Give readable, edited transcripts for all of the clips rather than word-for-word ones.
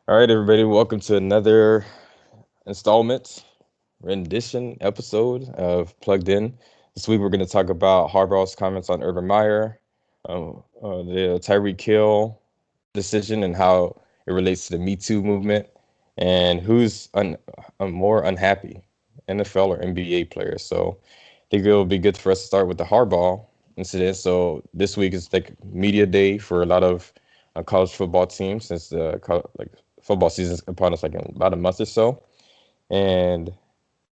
All right, everybody, welcome to another installment, rendition episode of Plugged In. This week, we're going to talk about Harbaugh's comments on Urban Meyer, the Tyrek Hill decision, and how it relates to the Me Too movement, and who's more unhappy, NFL or NBA players. So, I think it'll be good for us to start with the Harbaugh incident. So, this week is like media day for a lot of college football teams since the football season's upon us like in about a month or so. And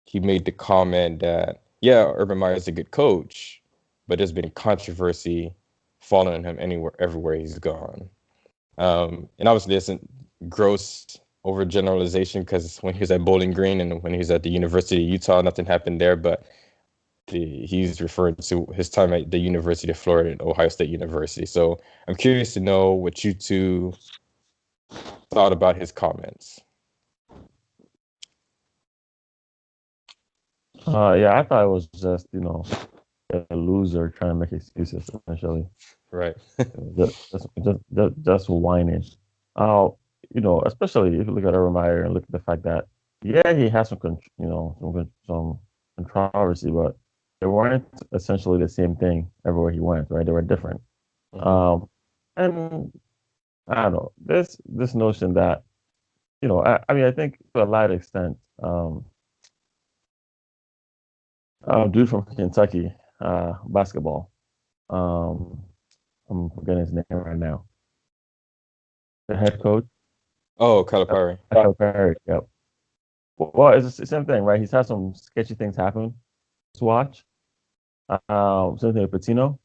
he made the comment that, yeah, Urban Meyer is a good coach, but there's been controversy following him everywhere he's gone. And obviously, it's a gross overgeneralization because when he was at Bowling Green and when he was at the University of Utah, nothing happened there. But he's referring to his time at the University of Florida and Ohio State University. So I'm curious to know what you two thought about his comments. Yeah, I thought it was just, a loser trying to make excuses essentially. Right. Just whining. Uh, especially if you look at Urban Meyer and look at the fact that, yeah, he has some controversy, but they weren't essentially the same thing everywhere he went, right? They were different. Mhm. And I don't know, this notion that, I mean, I think to a large extent, dude from Kentucky, basketball. Um, I'm forgetting his name right now. The head coach, Oh, Calipari. Michael Perry. Yep. Well, it's the same thing, right? He's had some sketchy things happen. To watch. Same thing with Patino.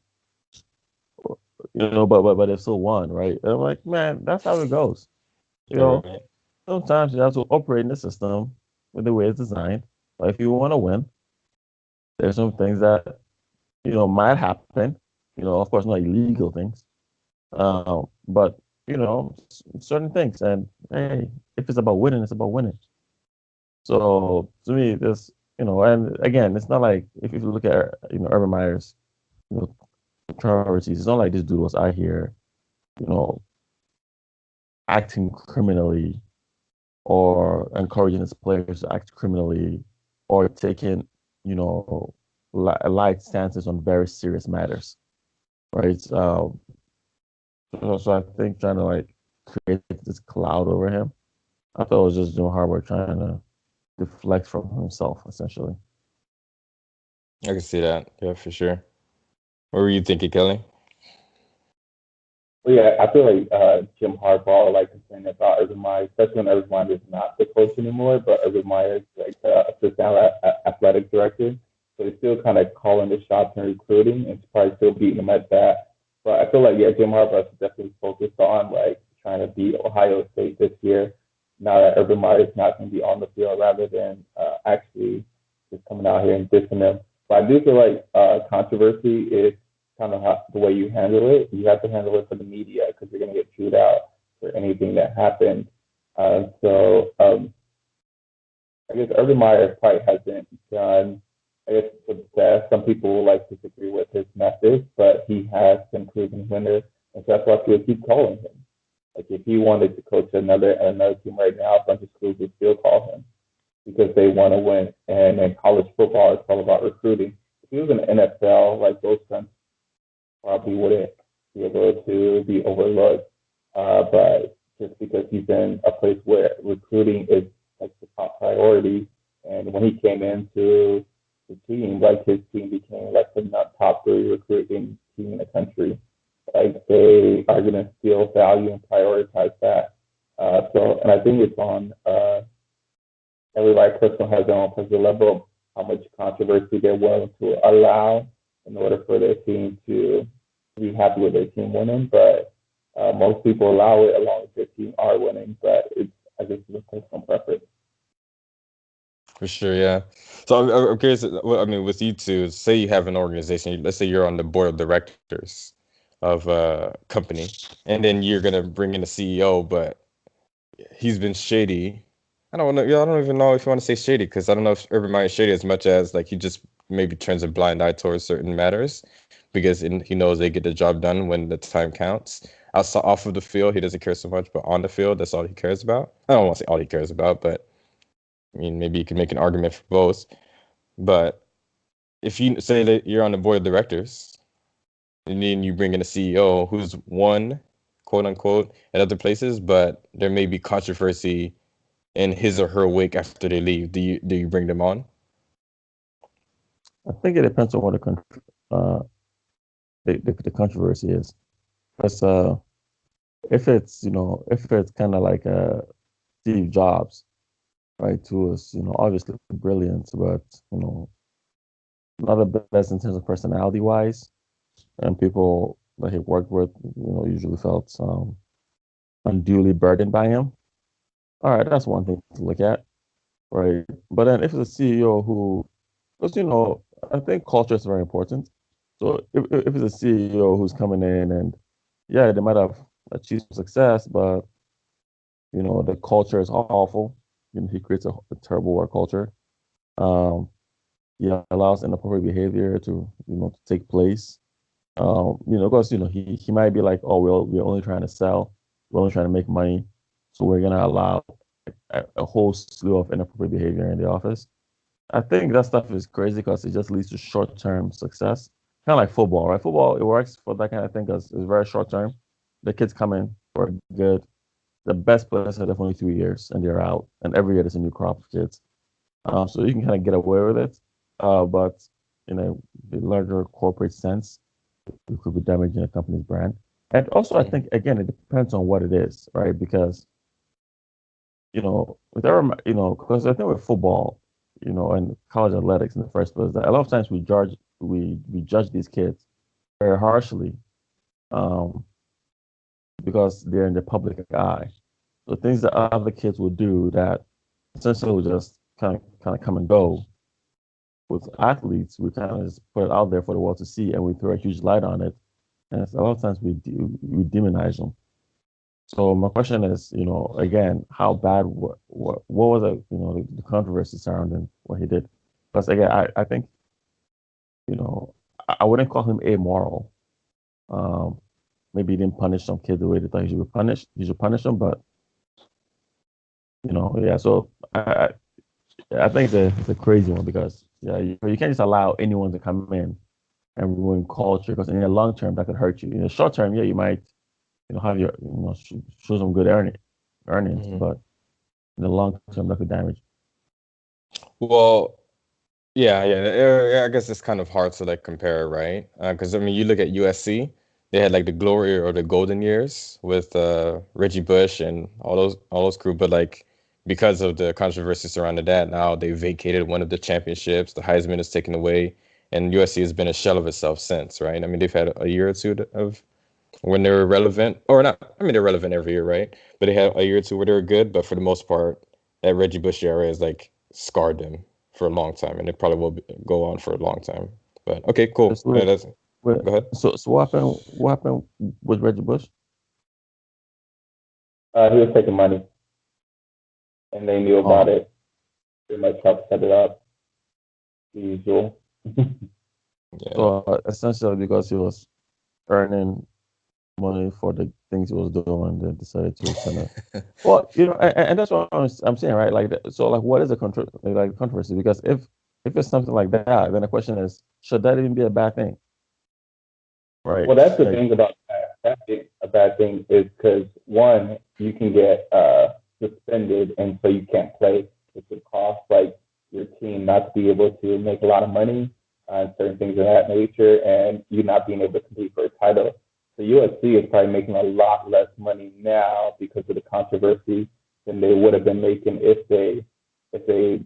But they still won, right? And I'm like, man, that's how it goes. You know, Right. sometimes you have to operate in the system with the way it's designed. But if you want to win, there's some things that might happen. Of course, not illegal things. But certain things. And hey, if it's about winning, it's about winning. So to me, this, and again, it's not like if you look at Urban Meyer's, you know, controversies, it's not like this dude was out here, you know, acting criminally or encouraging his players to act criminally or taking, light stances on very serious matters, right? So I think trying to like create this cloud over him, I thought it was just Jim Harbaugh trying to deflect from himself, essentially. I can see that. Yeah, for sure. What were you thinking, Kelly? Well, yeah, I feel like Jim Harbaugh, like complaining about Urban Meyer, especially when Urban Meyer is not the coach anymore, but Urban Meyer is like the assistant athletic director. So he's still kind of calling the shots in recruiting and probably still beating them at that. But I feel like, yeah, Jim Harbaugh is definitely focused on like trying to beat Ohio State this year. Now that Urban Meyer is not going to be on the field rather than actually just coming out here and dissing them. But I do feel like controversy is kind of the way you handle it. You have to handle it for the media because you're going to get chewed out for anything that happened. I guess Urban Meyer probably hasn't done, I guess, the best. Some people will like disagree with his methods, but he has been proven winner. And so that's why people keep calling him. Like if he wanted to coach another team right now, a bunch of schools would still call him because they want to win. And in college football, it's all about recruiting. If he was in the NFL, like those probably wouldn't be able to be overlooked. But just because he's in a place where recruiting is like the top priority, and when he came into the team, like his team became like the top three recruiting team in the country. Like they are going to still value and prioritize that. And I think it's on everybody personal has their own personal level of how much controversy they're willing to allow in order for their team to be happy with their team winning. But most people allow it as long as their team are winning. But it's I guess it's a personal preference. For sure, yeah. So I'm curious. I mean, with you two, say you have an organization. Let's say you're on the board of directors of a company, and then you're gonna bring in a CEO, but he's been shady. I don't know. Yeah, I don't even know if you want to say shady because I don't know if Urban Meyer is shady as much as like he just maybe turns a blind eye towards certain matters because he knows they get the job done when the time counts. outside off of the field, he doesn't care so much, but on the field, that's all he cares about. I don't want to say all he cares about, but I mean, maybe you could make an argument for both. But if you say that you're on the board of directors and then you bring in a CEO who's won, quote unquote, at other places, but there may be controversy in his or her wake after they leave, do you bring them on? I think it depends on what uh, the controversy is. Because if it's if it's kind of like Steve Jobs, right, who was obviously brilliant, but not the best in terms of personality wise, and people that he worked with usually felt unduly burdened by him. All right, that's one thing to look at, right? But then if it's a CEO who, because I think culture is very important. So if it's a CEO who's coming in and yeah, they might have achieved success, but the culture is awful. He creates a terrible work culture. Um, he allows inappropriate behavior to take place. Because he might be like, oh, we're only trying to sell, we're only trying to make money, so we're gonna allow a whole slew of inappropriate behavior in the office. I think that stuff is crazy because it just leads to short-term success. Kind of like football, right? Football, it works for that kind of thing because it's very short-term. The kids come in for good. The best players are definitely 2 years and they're out. And every year there's a new crop of kids. So you can kind of get away with it. But in a the larger corporate sense, it could be damaging a company's brand. And also, I think, again, it depends on what it is, right? Because with our, because I think with football, and college athletics in the first place, that a lot of times we judge these kids very harshly, um, because they're in the public eye. So things that other kids will do that essentially will just kind of come and go. With athletes, we kind of just put it out there for the world to see, and we throw a huge light on it. And a lot of times we demonize them. So my question is, again, how bad? What was the controversy surrounding what he did? Because again, I think I wouldn't call him amoral. Um, Maybe he didn't punish some kid the way they thought he should be punished. He should punish them, but yeah. So I think it's a crazy one because yeah, you can't just allow anyone to come in and ruin culture because in the long term that could hurt you. In the short term, yeah, you might have your show some good earnings, but in the long term that could damage. Well, yeah. I guess it's kind of hard to like compare, right? Because I mean, you look at USC, they had like the glory or the golden years with Reggie Bush and all those crew, but like because of the controversy surrounding that, now they vacated one of the championships. The Heisman is taken away, and USC has been a shell of itself since, right? I mean, they've had a year or two of when they were relevant, or not. I mean, they're relevant every year, right? But they had a year or two where they were good, but for the most part, that Reggie Bush era has like scarred them for a long time, and it probably will go on for a long time. But okay, cool. That's weird. That's Wait, go ahead. so what happened with Reggie Bush? He was taking money, and they knew about Oh, it. Pretty much helped set it up, the usual. Yeah. so essentially because he was earning money for the things he was doing, they decided to kind of. Well, and that's what I'm saying, right? Like, so, like, what is the controversy? Because if it's something like that, then the question is, should that even be a bad thing, right? Well, that's the Like, thing about that. A bad thing is because one, you can get suspended, and so you can't play, which would cost like your team not to be able to make a lot of money on certain things of that nature, and you not being able to compete for a title. So USC is probably making a lot less money now because of the controversy than they would have been making if they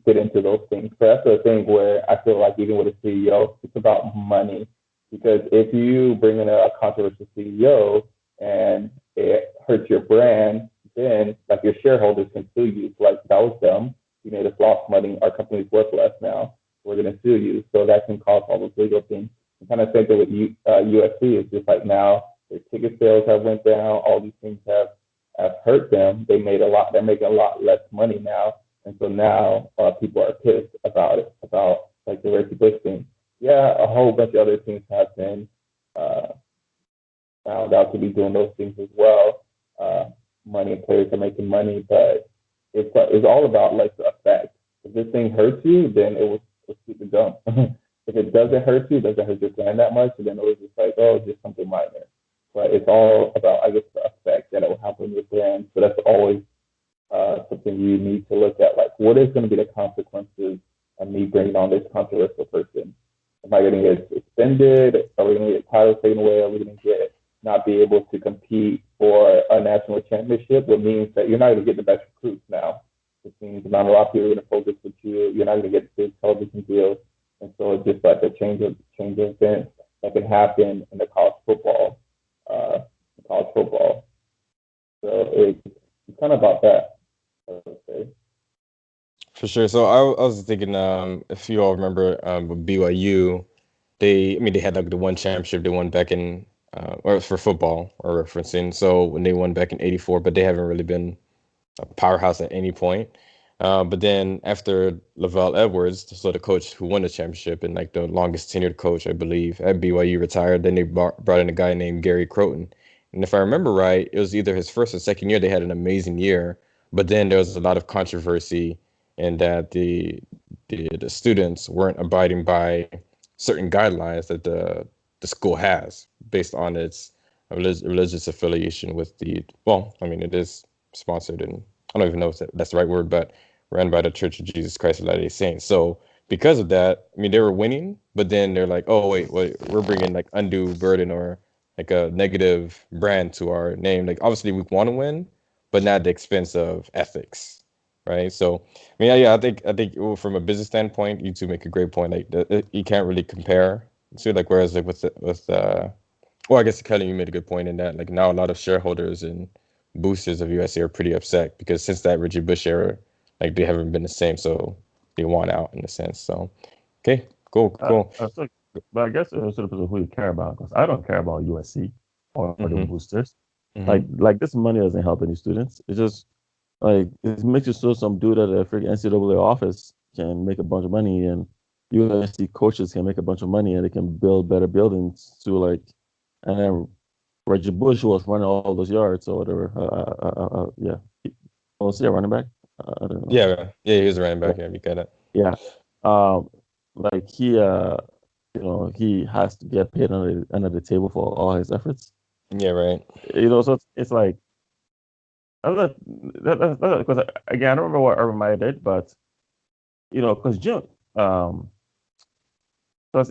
get into those things. So that's the thing where I feel like even with a CEO, it's about money because if you bring in a controversial CEO and it hurts your brand, then like your shareholders can sue you. Like that was them. You made us lost money. Our company's worth less now. We're going to sue you. So that can cause all those legal things. And kind of same thing with USC. It's just like now their ticket sales have went down. All these things have hurt them. They're making a lot less money now, and so now people are pissed about it, about like the Reggie Bush thing. Yeah, a whole bunch of other things have been uh, found out to be doing those things as well. Uh, Money and players are making money, but it's all about like the effect. If this thing hurts you, then it will keep it going. If it doesn't hurt you, doesn't hurt your plan that much, then it was just like, oh, just something minor. But it's all about, I guess, the effect that it will have on your brand. So that's always something you need to look at. Like, what is going to be the consequences of me bringing on this controversial person? Am I going to get suspended? Are we going to get titles taken away? Are we going to get not be able to compete for a national championship? Which means that you're not going to get the best recruits now. Which means not a lot of people are going to focus with you. You're not going to get big television deals, and so it's just like a change of events that can happen in the uh, college football. So it's kind of about that, I would say. For sure. So I was thinking, if you all remember, with BYU, they had like the one championship they won back in, or for football or referencing. So when they won back in '84, but they haven't really been a powerhouse at any point. But then after Lavelle Edwards, so the coach who won the championship and like the longest tenured coach, I believe, at BYU retired, then they brought in a guy named Gary Croton. And if I remember right, it was either his first or second year they had an amazing year, but then there was a lot of controversy in that the students weren't abiding by certain guidelines that the school has based on its religious affiliation with the, well, I mean, it is sponsored and I don't even know if that's the right word, but ran by the Church of Jesus Christ of Latter-day Saints. So because of that, I mean, they were winning, but then they're like, oh, wait, we're bringing like undue burden or like a negative brand to our name. Like, obviously, we want to win, but not at the expense of ethics, right? So, I mean, yeah, I think from a business standpoint, you two make a great point. Like, you can't really compare to like, whereas like well, I guess Kelly, you made a good point in that. Like now, a lot of shareholders and boosters of USC are pretty upset because since that Reggie Bush era, like they haven't been the same. So they want out in a sense. So okay, cool. So, but I guess it sort of who you care about because I don't care about USC or the Mm-hmm. boosters. Mm-hmm. Like this money doesn't help any students. It's just like it makes it so some dude at a freaking NCAA office can make a bunch of money and USC coaches can make a bunch of money and they can build better buildings to like and then Reggie Bush who was running all those yards or whatever. Yeah, was he a running back? I don't know. Yeah, he was running Yeah, back. Yeah, you got it. yeah. Um, like he has to get paid under the table for all his efforts. Yeah, right. So it's like because again, I don't remember what Urban Meyer did, but because June, because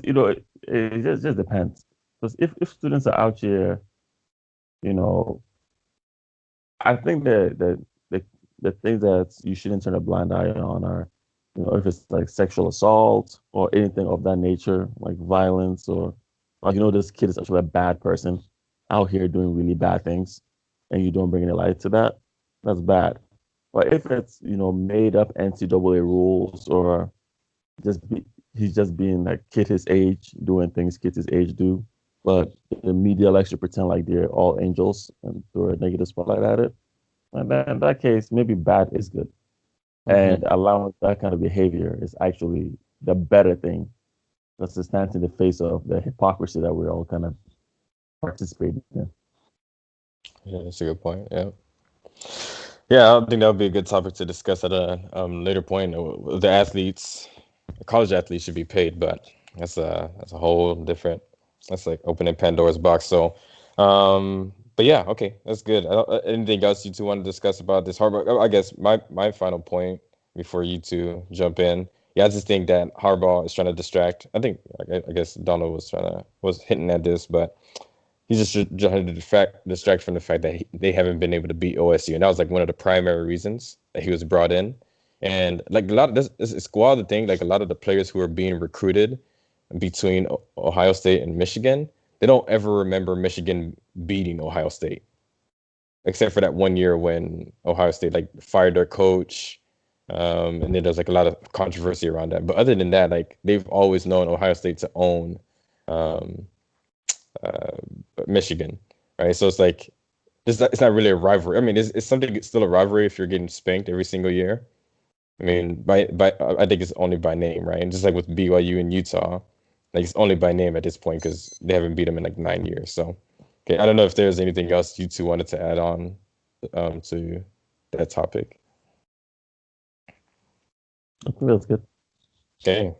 it just depends. Because if students are out here, you know, I think the things that you shouldn't turn a blind eye on are, if it's like sexual assault or anything of that nature, like violence or like this kid is actually a bad person out here doing really bad things, and you don't bring any light to that, that's bad. But if it's made up NCAA rules or just he's just being like kid his age, doing things kids his age do, but the media likes to pretend like they're all angels and throw a negative spotlight at it. And then in that case, maybe bad is good. Mm-hmm. And allowing that kind of behavior is actually the better thing. That's to stand in the face of the hypocrisy that we're all kind of participating in. Yeah, that's a good point. Yeah. Yeah, I think that would be a good topic to discuss at a later point. The athletes, college athletes should be paid, but that's a whole different. That's like opening Pandora's box. So, but yeah, okay, that's good. Anything else you two want to discuss about this Harbaugh? I guess my final point before you two jump in. Yeah, I just think that Harbaugh is trying to distract. I guess Donald was hinting at this, but he's just trying to distract from the fact that they haven't been able to beat OSU, and that was like one of the primary reasons that he was brought in. And like a lot of this is squad the thing. Like a lot of the players who are being recruited between Ohio State and Michigan, they don't ever remember Michigan beating Ohio State, except for that one year when Ohio State like fired their coach. And then there's like a lot of controversy around that. But other than that, like they've always known Ohio State to own um, uh, Michigan, right? So it's like it's not really a rivalry. I mean, it's something. It's still a rivalry if you're getting spanked every single year. I mean, by I think it's only by name, right? And just like with BYU and Utah, like it's only by name at this point because they haven't beat them in like 9 years. So Okay, I don't know if there's anything else you two wanted to add on to that topic. I think that's good. Okay,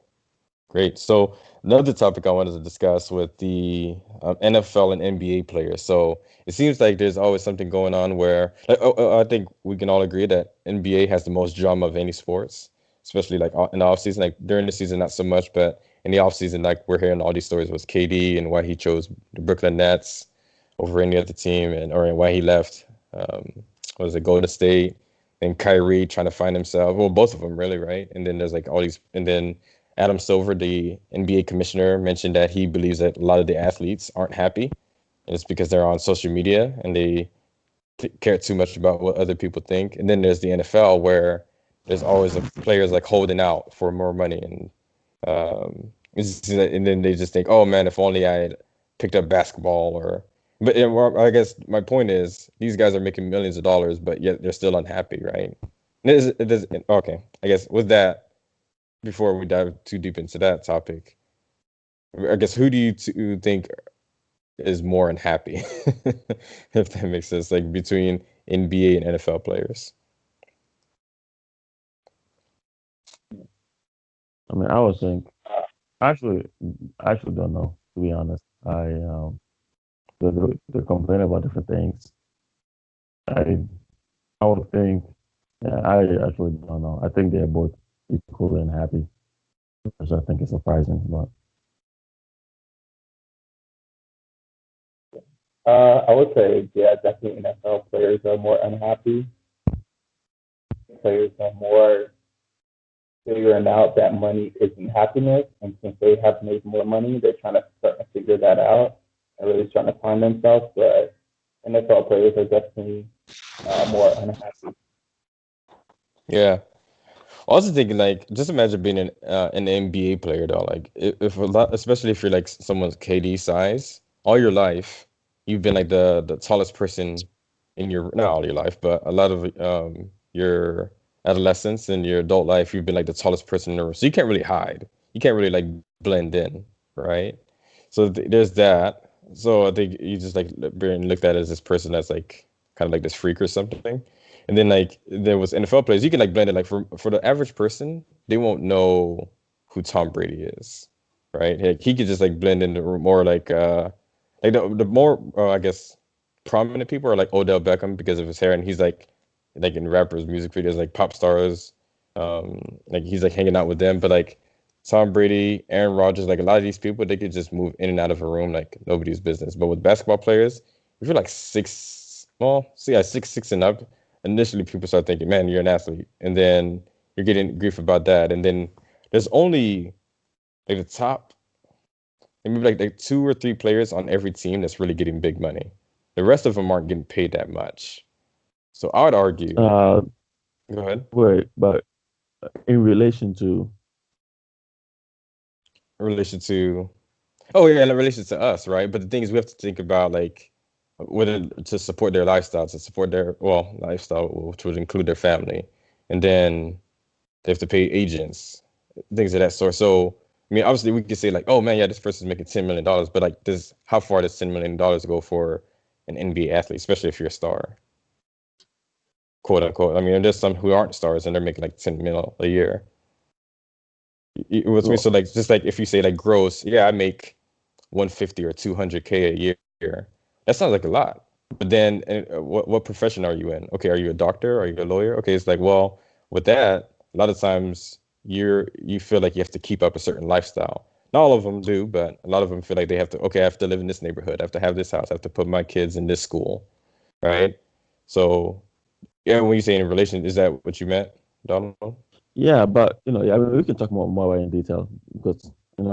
great. So another topic I wanted to discuss with the NFL and NBA players. So it seems like there's always something going on where I think we can all agree that NBA has the most drama of any sports, especially like in the offseason. Like during the season, not so much, but in the offseason, like we're hearing all these stories with KD and why he chose the Brooklyn Nets over any other team, and or why he left. Was it Golden State? And Kyrie trying to find himself. Well, both of them really, right? And then there's like all these, and then Adam Silver, the NBA commissioner, mentioned that he believes that a lot of the athletes aren't happy, and it's because they're on social media and they care too much about what other people think. And then there's the NFL where there's always players like holding out for more money, and and then they just think, oh man, if only I had picked up basketball or. But well, I guess my point is these guys are making millions of dollars, but yet they're still unhappy, right? Okay, I guess with that, before we dive too deep into that topic, I guess who do you think is more unhappy, if that makes sense, like between NBA and NFL players? I mean, I would think actually, I actually don't know, to be honest. They're complaining about different things. I I would think, yeah, I actually don't know. I think they're both equally unhappy, which I think is surprising. But I would say, yeah, definitely NFL players are more unhappy. Players are more figuring out that money isn't happiness, and since they have made more money, they're trying to start to figure that out and really trying to find themselves. But NFL players are definitely more unhappy. Yeah. Also thinking like just imagine being an NBA player though. Like if a lot, especially if you're like someone's KD size, all your life you've been like the tallest person in your not all your life, but a lot of your adolescence and your adult life, you've been like the tallest person in the room. So you can't really hide. You can't really like blend in, right? So there's that. So I think you just like being looked at as this person that's like kind of like this freak or something. And then like there was NFL players, you can like blend it. Like for the average person, they won't know who Tom Brady is, right? Like, he could just like blend into more like the more I guess prominent people are like Odell Beckham because of his hair, and he's like in rappers, music videos, like pop stars, like he's like hanging out with them. But like Tom Brady, Aaron Rodgers, like a lot of these people, they could just move in and out of a room like nobody's business. But with basketball players, if you're like well, see, yeah, 6'6" and up, initially people start thinking, man, you're an athlete, and then you're getting grief about that, and then there's only like the top, maybe like two or three players on every team that's really getting big money. The rest of them aren't getting paid that much. So I would argue. uh, Go ahead. wait, but in relation to, In relation to, oh yeah, in relation to us, right? But the thing is, we have to think about like whether to support their lifestyle, to support their lifestyle, which would include their family, and then they have to pay agents, things of that sort. So I mean, obviously, we could say like, oh man, yeah, this person's making $10 million, but like, does how far does $10 million go for an NBA athlete, especially if you're a star, quote unquote? I mean, there's some who aren't stars and they're making like 10 mil a year. With me, well, so like, just like if you say like gross, yeah, I make 150 or 200K a year. That sounds like a lot. But then, what profession are you in? Okay, are you a doctor? Are you a lawyer? Okay, it's like, well, with that, a lot of times you feel like you have to keep up a certain lifestyle. Not all of them do, but a lot of them feel like they have to. Okay, I have to live in this neighborhood. I have to have this house. I have to put my kids in this school, right? So, yeah, when you say in relation, is that what you meant, Donald? yeah, but yeah, I mean, we can talk more about it in detail because I've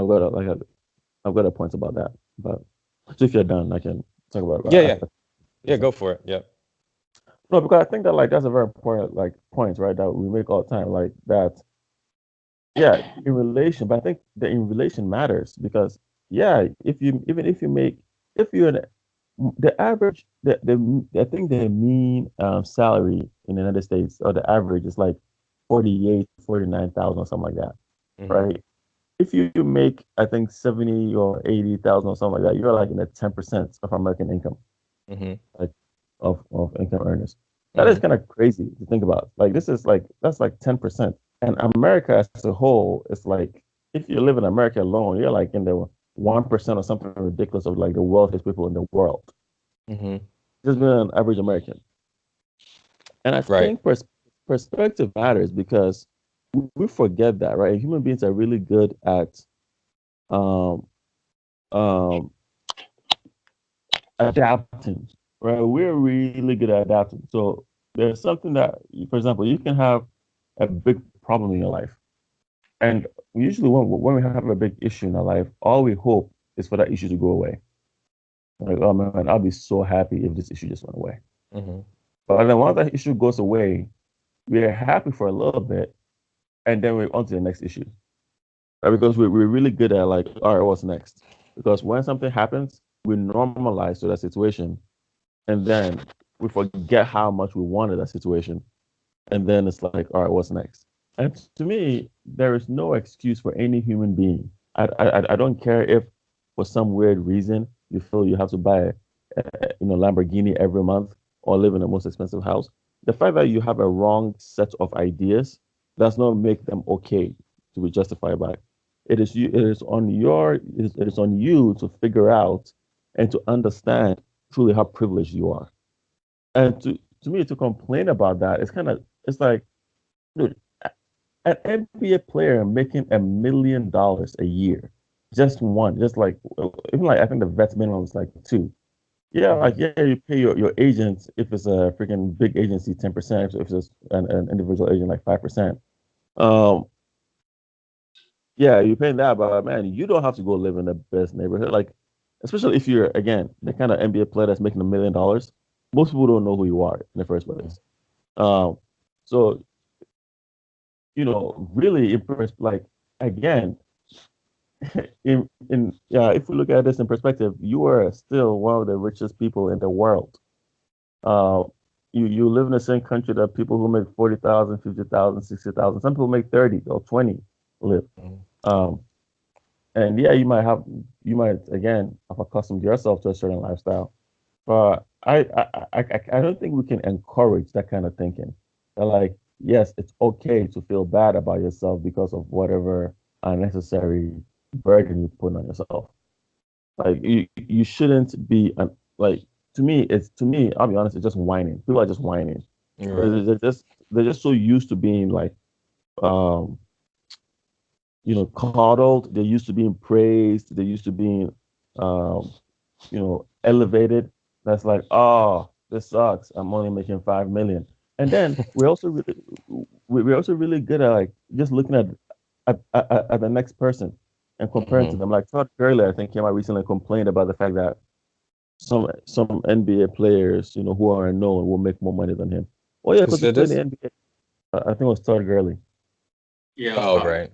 got a point about that. But so if you're done, I can talk about Yeah, yeah, it. yeah. Go for it. Yeah. No, because I think that like that's a very important like point, right? That we make all the time, like that. Yeah, in relation, but I think the in relation matters because yeah, if you even if you make if you're an the average I think the mean salary in the United States or the average is like 48, 49,000 or something like that, Hmm. right? if you make, I think 70 or 80,000 or something like that, you're like in the 10% of American income, Mm-hmm. like of income earners. That is Mm-hmm. kind of crazy to think about. Like this is like that's like 10%. And America as a whole is like if you live in America alone, you're like in the 1% or something ridiculous of like the wealthiest people in the world. Mm-hmm. Just being an average American. And I Right. think perspective matters because we forget that, right? Human beings are really good at um, um, adapting, right? We're really good at adapting. So there's something that, for example, you can have a big problem in your life. And usually when we have a big issue in our life, all we hope is for that issue to go away. Like, oh man, I'll be so happy if this issue just went away. Mm-hmm. But then once that issue goes away, we're happy for a little bit, and then we're on to the next issue. Right? Because we're really good at like, all right, what's next? Because when something happens, we normalize to that situation, and then we forget how much we wanted that situation, and then it's like, all right, what's next? And to me, there is no excuse for any human being. I don't care if for some weird reason you feel you have to buy Lamborghini every month or live in the most expensive house. The fact that you have a wrong set of ideas does not make them okay to be justified by. It is you. It is on you to figure out and to understand truly how privileged you are. And to me, to complain about that, it's like, dude, an NBA player making $1 million a year, just one, just like even like I think the vet minimum is like two. Yeah, like Mm-hmm. yeah, you pay your agent if it's a freaking big agency 10%, if it's an individual agent like 5%. Um, yeah, you're paying that, but man, you don't have to go live in the best neighborhood. Like, especially if you're again the kind of NBA player that's making $1 million, most people don't know who you are in the first place. Um, so really impressed. Like again, in yeah, if we look at this in perspective, you are still one of the richest people in the world. Uh, you live in the same country that people who make 40,000, 50,000, 60,000. Some people make 30 or 20 live. Mm-hmm. Um, and yeah, you might again have accustomed yourself to a certain lifestyle. But I don't think we can encourage that kind of thinking. That like, yes, it's okay to feel bad about yourself because of whatever unnecessary burden you put on yourself. Like you shouldn't be like to me, I'll be honest, it's just whining. People are just whining. Right. They're just so used to being like um coddled. They're used to being praised. They're used to being um elevated. That's like, oh, this sucks. I'm only making 5 million. And then we're also really good at like just looking at the next person and comparing to Mm-hmm. them. Like Todd Gurley, I think came out recently and complained about the fact that some NBA players, who are unknown will make more money than him. Oh yeah, Who because he said played in this? the NBA. I think it was Todd Gurley. Yeah, it was Oh, Todd. right.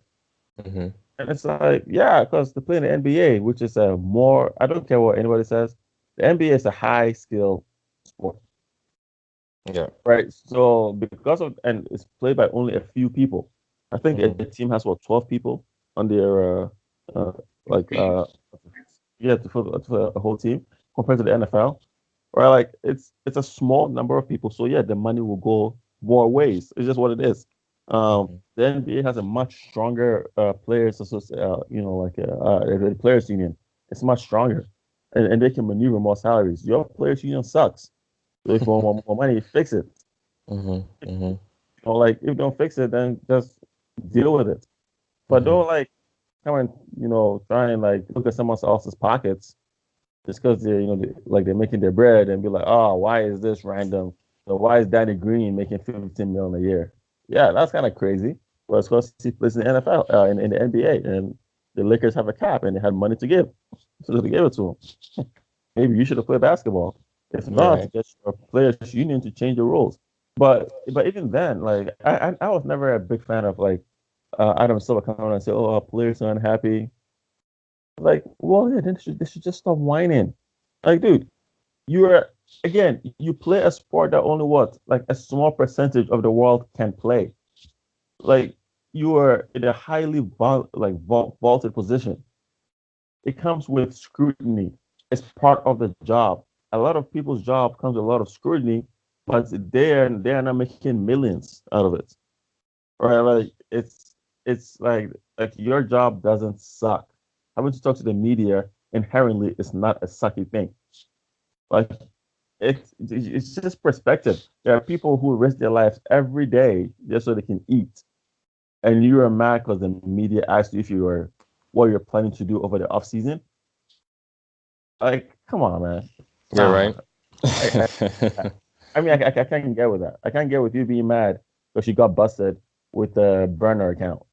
Mm-hmm. And it's like, yeah, because they play in the NBA, which is a more, I don't care what anybody says, the NBA is a high skill sport, Yeah. right? So because of, and it's played by only a few people. I think a Mm-hmm. team has what, 12 people on their, uh, like, Team. yeah, for a whole team compared to the NFL, right? Like it's a small number of people, so yeah, the money will go more ways. It's just what it is. Mm-hmm. The NBA has a much stronger players, like the players union. It's much stronger, and they can maneuver more salaries. Your players union sucks. So if you want more money, fix it. Mm-hmm. Mm-hmm. Like if you don't fix it, then just deal with it. But Mm-hmm. don't like come and try and like look at someone else's pockets just because they're making their bread and be like, oh, why is this random? Why is Danny Green making 15 million a year? Yeah, that's kind of crazy. Well, it's because he plays in the NFL, in the NBA, and the Lakers have a cap and they had money to give, so they gave it to him. Maybe you should have played basketball. If not, Right. get your players' union to change the rules. But even then, like I was never a big fan of like Adam Silver coming and say, oh, our players are unhappy. Like, well, yeah, then they should just stop whining. Like, dude, you're again, you play a sport that only what, like a small percentage of the world can play. Like, you are in a highly vaulted position. It comes with scrutiny. It's part of the job. A lot of people's job comes with a lot of scrutiny, but they're not making millions out of it. Right? Like it's like your job doesn't suck. Having to talk to the media inherently is not a sucky thing. Like it's just perspective. There are people who risk their lives every day just so they can eat, and you are mad because the media asked you if you were what you're planning to do over the off season. Like, come on, man. Yeah, Nah, right. I, I, I mean, I can't get with that. I can't get with you being mad because you got busted with a burner account.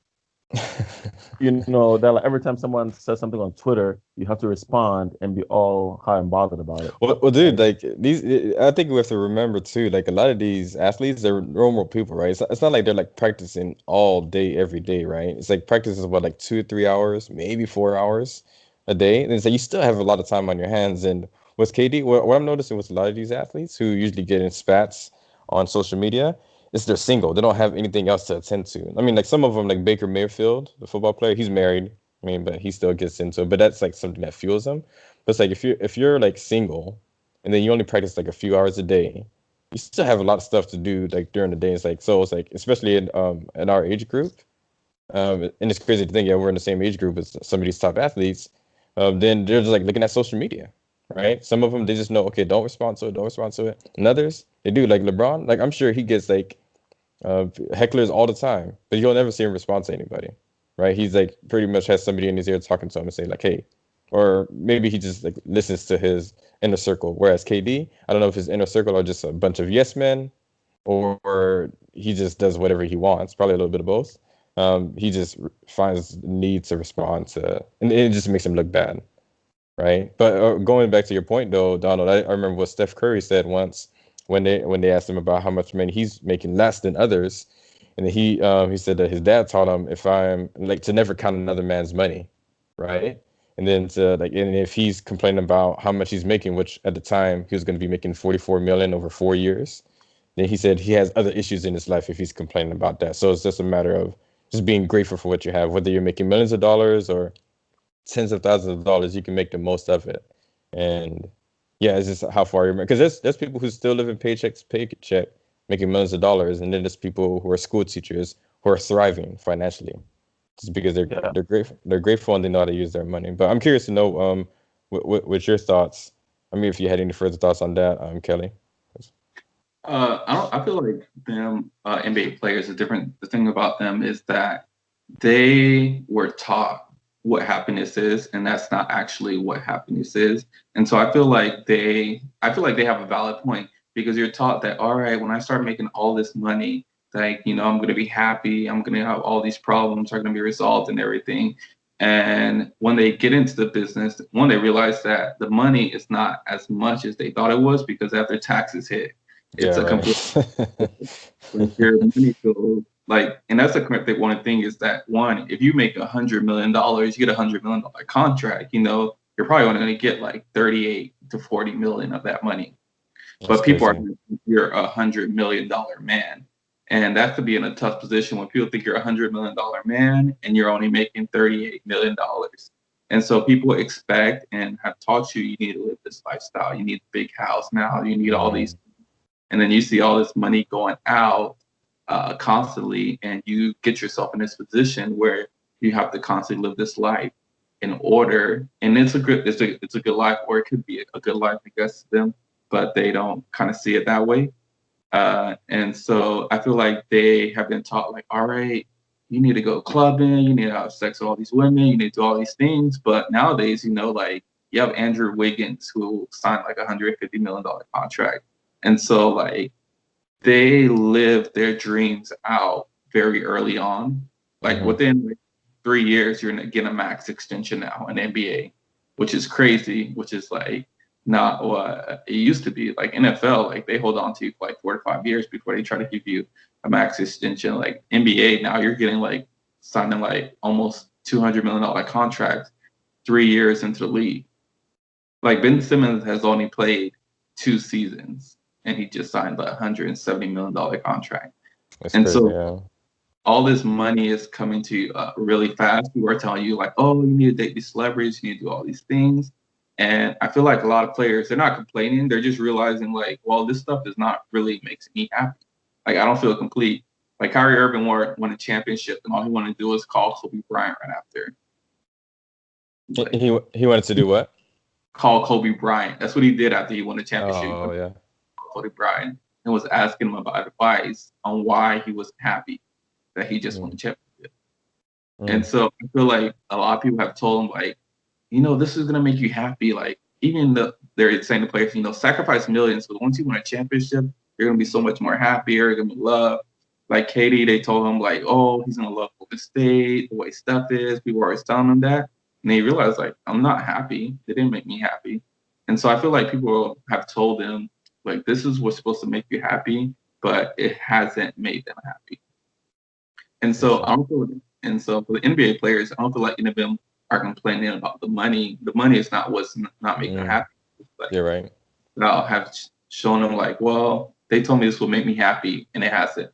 You know that like, every time someone says something on Twitter, you have to respond and be all high and bothered about it. Well, dude, Like, like these, I think we have to remember too. Like a lot of these athletes, they're normal people, right? It's not like they're like practicing all day, every day, right? It's like practice is what, like 2 or 3 hours, maybe 4 hours a day, and so you still have a lot of time on your hands. And with KD, what I'm noticing with a lot of these athletes who usually get in spats on social media is they're single. They don't have anything else to attend to. I mean, like some of them, like Baker Mayfield, the football player, he's married. I mean, but he still gets into it. But that's like something that fuels him. But it's like if you're like single and then you only practice like a few hours a day, you still have a lot of stuff to do like during the day. It's like so it's like especially in our age group, and it's crazy to think yeah we're in the same age group as some of these top athletes. Then they're just like looking at social media, right? Some of them they just know okay don't respond to it, don't respond to it. And others they do like LeBron. Like I'm sure he gets like hecklers all the time, but you'll never see him respond to anybody, right? He's like pretty much has somebody in his ear talking to him and say like, "Hey," or maybe he just like listens to his inner circle. Whereas KD, I don't know if his inner circle are just a bunch of yes men, or he just does whatever he wants. Probably a little bit of both. He just finds the need to respond to, and it just makes him look bad, right? But going back to your point though, Donald, I remember what Steph Curry said once when they asked him about how much money he's making less than others, and then he said that his dad taught him if I'm like to never count another man's money, right? And then to like and if he's complaining about how much he's making, which at the time he was going to be making 44 million over 4 years, then he said he has other issues in his life if he's complaining about that. So it's just a matter of just being grateful for what you have, whether you're making millions of dollars or tens of thousands of dollars, you can make the most of it. And yeah, it's just how far you're because there's people who still live in paycheck, making millions of dollars, and then there's people who are school teachers who are thriving financially just because they're yeah, grateful and they know how to use their money. But I'm curious to know what your thoughts. I mean, if you had any further thoughts on that, Kelly. I feel like them NBA players are different. The thing about them is that they were taught what happiness is, and that's not actually what happiness is. And so I feel like they have a valid point because you're taught that all right, when I start making all this money, like I'm going to be happy, I'm going to have all these problems are going to be resolved and everything. And when they get into the business, one they realize that the money is not as much as they thought it was because after taxes hit Yeah, it's a complete right. like your money goes like, and that's the correct thing. One thing is that one, if you make $100 million, you get $100 million contract. You're probably only going to get like 38 to 40 million of that money. That's But people are crazy. you're $100 million man, and that could be in a tough position when people think you're $100 million man and you're only making $38 million. And so people expect and have taught you need to live this lifestyle. You need a big house now. You need all these Hmm. and then you see all this money going out constantly, and you get yourself in this position where you have to constantly live this life in order. And it's a good life, or it could be a good life, I guess, to them, but they don't kind of see it that way. And so I feel like they have been taught, like, all right, you need to go clubbing, you need to have sex with all these women, you need to do all these things. But nowadays, like you have Andrew Wiggins who signed like $150 million contract. And so like they live their dreams out very early on. Like Hmm. within like 3 years, you're gonna get a max extension now in NBA, which is crazy, which is like not what it used to be. Like NFL, like they hold on to you for like 4 to 5 years before they try to give you a max extension. Like NBA, now you're getting like signing like almost $200 million contracts 3 years into the league. Like Ben Simmons has only played 2 seasons and he just signed a $170 million contract. That's And crazy. so Yeah. all this money is coming to you really fast. People are telling you like, oh, you need to date these celebrities, you need to do all these things. And I feel like a lot of players, they're not complaining. They're just realizing like, well, this stuff is not really makes me happy. Like I don't feel complete. Like Kyrie Irving won a championship, and all he wanted to do was call Kobe Bryant right after. Like, He wanted to do what? Call Kobe Bryant. That's what he did after he won the championship. Oh yeah. Kobe Bryant and was asking him about advice on why he was happy that he just won the championship. And so I feel like a lot of people have told him like, this is gonna make you happy. Like even they're saying to players, sacrifice millions, but once you win a championship, you're gonna be so much more happier. You're gonna be loved. Like Katie, they told him like, oh, he's gonna love Golden State, the way Steph is. People were always telling him that, and they realized like, I'm not happy. They didn't make me happy. And so I feel like people have told him like, this is what's supposed to make you happy, but it hasn't made them happy. And so I don't feel, and so for the NBA players, I don't feel like any of them are complaining about the money. The money is not what's not making them happy. Like, you're right. I'll have shown them like, well, they told me this will make me happy, and it hasn't.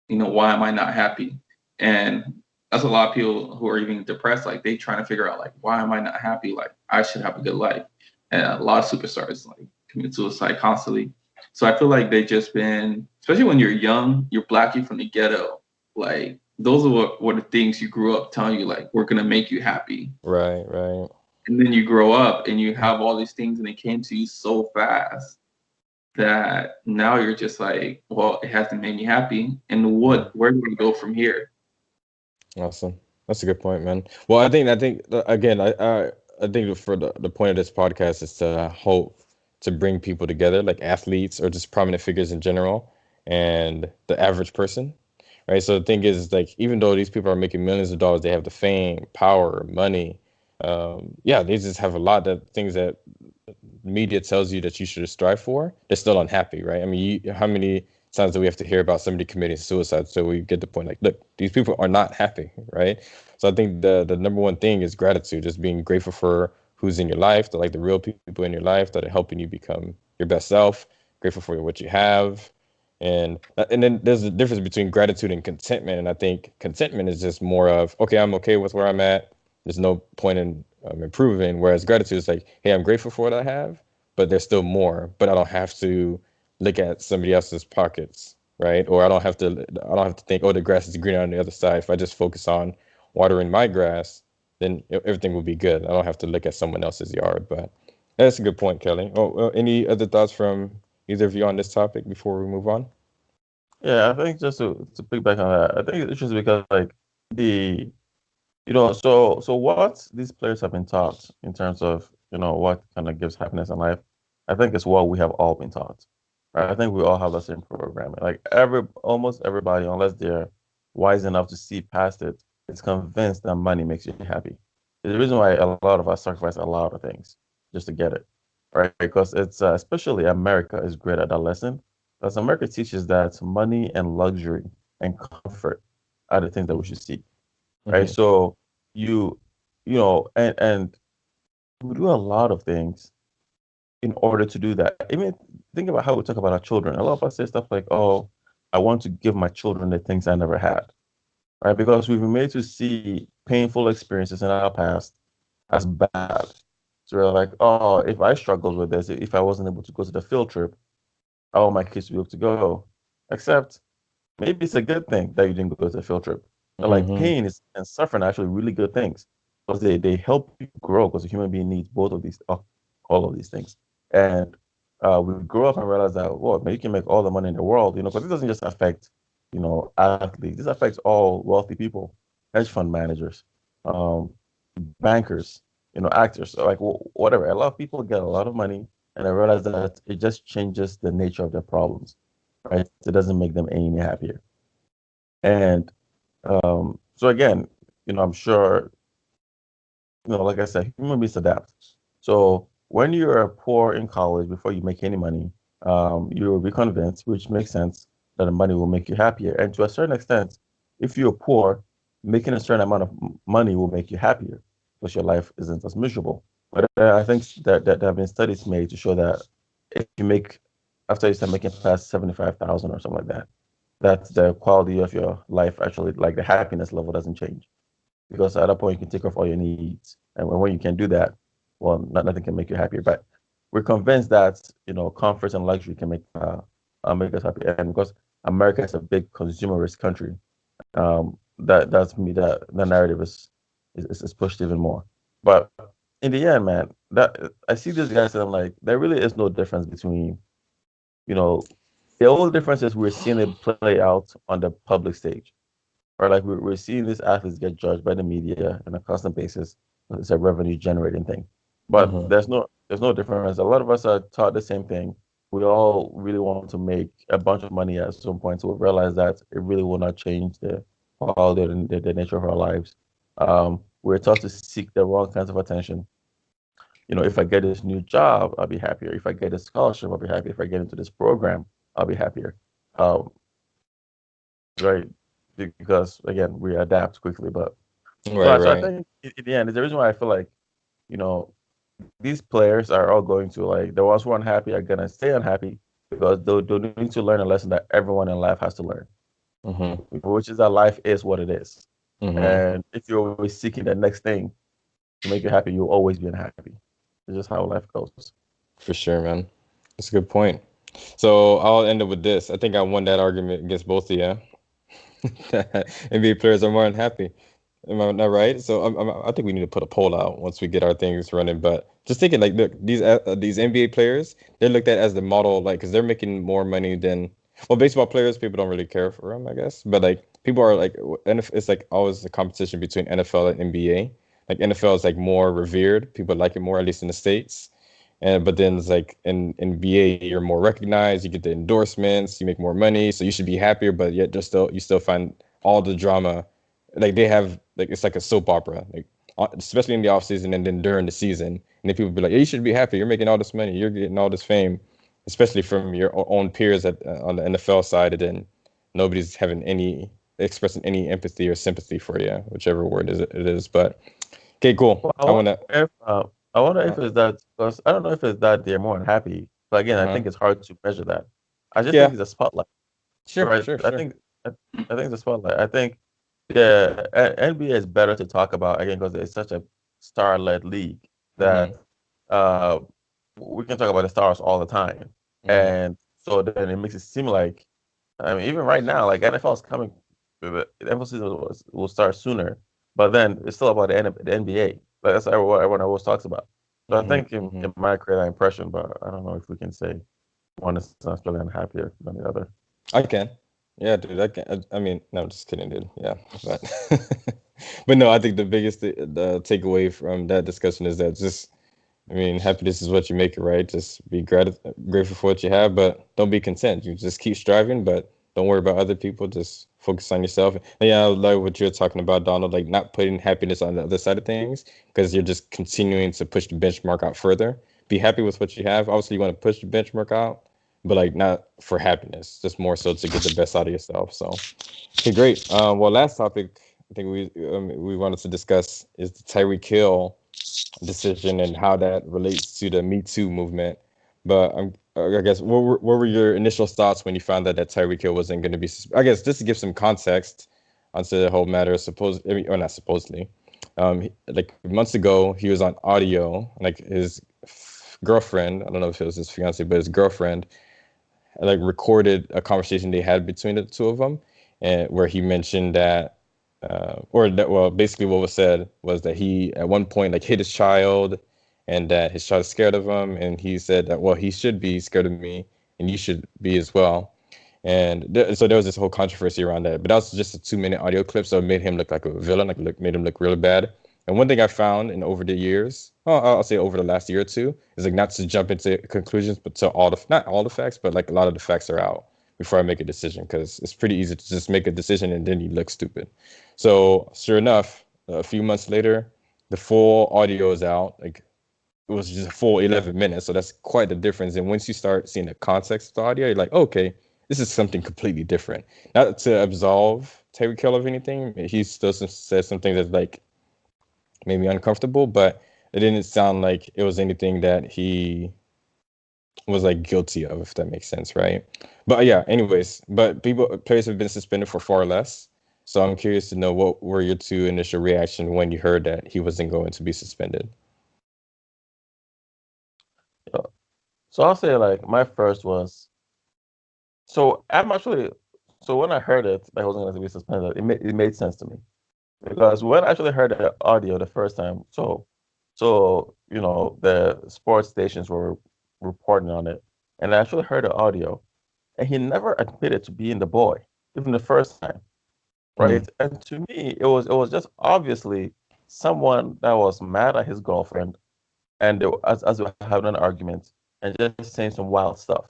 Why am I not happy? And that's a lot of people who are even depressed. Like they trying to figure out like, why am I not happy? Like I should have a good life. And a lot of superstars like commit suicide constantly. So I feel like they just been, especially when you're young, you're Black, you're from the ghetto. Like those are what the things you grew up telling you like, we're gonna make you happy. Right. And then you grow up and you have all these things and they came to you so fast that now you're just like, well, it hasn't made me happy. And where do we go from here? Awesome. That's a good point, man. Well, I think again, I think for the point of this podcast is to hope to bring people together, like athletes or just prominent figures in general, and the average person, right? So the thing is, like, even though these people are making millions of dollars, they have the fame, power, money. They just have a lot of things that media tells you that you should strive for. They're still unhappy, right? I mean, how many times do we have to hear about somebody committing suicide so we get the point like, look, these people are not happy, right? So I think the number one thing is gratitude, just being grateful for who's in your life, the real people in your life that are helping you become your best self, grateful for what you have. And then there's a difference between gratitude and contentment. And I think contentment is just more of, okay, I'm okay with where I'm at. There's no point in improving. Whereas gratitude is like, hey, I'm grateful for what I have, but there's still more. But I don't have to look at somebody else's pockets, right? Or I don't have to think, oh, the grass is greener on the other side. If I just focus on watering my grass, then everything will be good. I don't have to look at someone else's yard. But that's a good point, Kelly. Any other thoughts from either of you on this topic before we move on? Yeah, I think just to piggyback on that, I think it's just because like so what these players have been taught in terms of what kind of gives happiness in life, I think is what we have all been taught. Right? I think we all have the same programming. Like almost everybody, unless they're wise enough to see past it, is convinced that money makes you happy. The reason why a lot of us sacrifice a lot of things just to get it, right? Because it's especially America is great at that lesson. Because America teaches that money and luxury and comfort are the things that we should seek, right? So and we do a lot of things in order to do that. Even think about how we talk about our children. A lot of us say stuff like, "Oh, I want to give my children the things I never had," right? Because we've been made to see painful experiences in our past as bad. So we're like, "Oh, if I struggled with this, if I wasn't able to go to the field trip, I want my kids to be able to go." Except maybe it's a good thing that you didn't go to the field trip. But like pain and suffering are actually really good things because they help you grow because a human being needs both of these, all of these things. And we grow up and realize that, well, you can make all the money in the world, because it doesn't just affect, athletes. This affects all wealthy people, hedge fund managers, um, bankers, actors, so like whatever. A lot of people get a lot of money and I realize that it just changes the nature of their problems, right? It doesn't make them any happier. And so again, I'm sure, like I said, human beings adapt. So when you're poor in college, before you make any money, you will be convinced, which makes sense, that the money will make you happier. And to a certain extent, if you're poor, making a certain amount of money will make you happier because your life isn't as miserable. But I think that there have been studies made to show that if you make, after you start making past 75,000 or something like that, that the quality of your life actually, like the happiness level, doesn't change. Because at that point, you can take off all your needs. And when you can do that, well, nothing can make you happier. But we're convinced that, comfort and luxury can make us happy. And because America is a big consumerist country, that's me that the narrative is pushed even more. But in the end, man, that I see these guys and I'm like, there really is no difference between, you know, the only difference is we're seeing it play out on the public stage. Or like we're seeing these athletes get judged by the media on a constant basis. It's a revenue generating thing. But Mm-hmm. there's no difference. A lot of us are taught the same thing. We all really want to make a bunch of money at some point, so we realize that it really will not change the quality and the nature of our lives. We're taught to seek the wrong kinds of attention. If I get this new job, I'll be happier. If I get a scholarship, I'll be happy. If I get into this program, I'll be happier. Um, right? Because again, we adapt quickly. But Right, so I right. think in the end, is the reason why I feel like you know these players are all going to, like, the ones who are unhappy are gonna stay unhappy because they need to learn a lesson that everyone in life has to learn, Mm-hmm. which is that life is what it is. Mm-hmm. And if you're always seeking the next thing to make you happy, you'll always be unhappy. It's just how life goes. For sure, man. That's a good point. So I'll end it with this. I think I won that argument against both of you. NBA players are more unhappy. Am I not right? So I think we need to put a poll out once we get our things running. But just thinking, like, look, these NBA players, they're looked at as the model, like, because they're making more money than, well, baseball players. People don't really care for them, I guess. But like, people are like, it's like always a competition between NFL and NBA. Like NFL is like more revered. People like it more, at least in the States. And but then it's like in NBA, you're more recognized. You get the endorsements. You make more money, so you should be happier. But yet, just still, you still find all the drama. Like they have, like it's like a soap opera. Like especially in the off season and then during the season, and then people be like, "Yeah, you should be happy. You're making all this money. You're getting all this fame," especially from your own peers on the NFL side. And then nobody's having any expressing any empathy or sympathy for you, whichever word it is. But okay, cool. Well, I wanna. I wonder Uh, if it's that, because I don't know if it's that they're more unhappy. But again, I uh-huh. think it's hard to measure that. I just think Yeah. it's a spotlight, Sure. right? Sure. I Sure. think I think it's a spotlight. I think the NBA is better to talk about again because it's such a star-led league Mm-hmm. that uh, we can talk about the stars all the time, Mm-hmm. and so then it makes it seem like, I mean, even right now, like NFL is coming, the NFL season will start sooner, but then it's still about the NBA. Like that's what everyone always talks about. So I Mm-hmm. think Mm-hmm. it might create that impression, but I don't know if we can say one is necessarily happier than the other. I can. Yeah, dude. I can. I mean, no, I'm just kidding, dude. Yeah, but but no, I think the biggest the takeaway from that discussion is that just, I mean, happiness is what you make it, right? Just be grateful for what you have, but don't be content. You just keep striving, but don't worry about other people. Just focus on yourself. And yeah, I like what you're talking about, Donald, like not putting happiness on the other side of things because you're just continuing to push the benchmark out further. Be happy with what you have. Obviously, you want to push the benchmark out, but like not for happiness, just more so to get the best out of yourself. So, okay, great. Well, last topic I think we wanted to discuss is the Tyreek Hill decision and how that relates to the Me Too movement. But I guess what were your initial thoughts when you found out that Tyreek Hill wasn't going to be? I guess just to give some context onto the whole matter, or not supposedly, like months ago he was on audio, like his girlfriend. I don't know if it was his fiance, but his girlfriend like recorded a conversation they had between the two of them, and where he mentioned that, or that, well, basically what was said was that he at one point like hit his child, and that his child is scared of him, and he said that, well, he should be scared of me, and you should be as well. And so there was this whole controversy around that, but that was just a 2 minute audio clip, so it made him look like a villain, like made him look really bad. And one thing I found in over the years, well, I'll say over the last year or two, is like not to jump into conclusions, but to not all the facts, but like a lot of the facts are out before I make a decision, because it's pretty easy to just make a decision and then you look stupid. So sure enough, a few months later, the full audio is out. Like it was just a full 11 minutes. So that's quite the difference. And once you start seeing the context of the audio, you're like, okay, this is something completely different. Not to absolve Tyreek Hill of anything. He still says some things that's like made me uncomfortable, but it didn't sound like it was anything that he was like guilty of, if that makes sense, right? But yeah, anyways, but players have been suspended for far less. So I'm curious to know what were your two initial reaction when you heard that he wasn't going to be suspended. So I'll say like my first was so when I heard it that he wasn't going to be suspended, it made sense to me because when I actually heard the audio the first time, the sports stations were reporting on it, and I actually heard the audio, and he never admitted to being the boy, even the first time, right? And to me, it was just obviously someone that was mad at his girlfriend, and as we were having an argument, and just saying some wild stuff.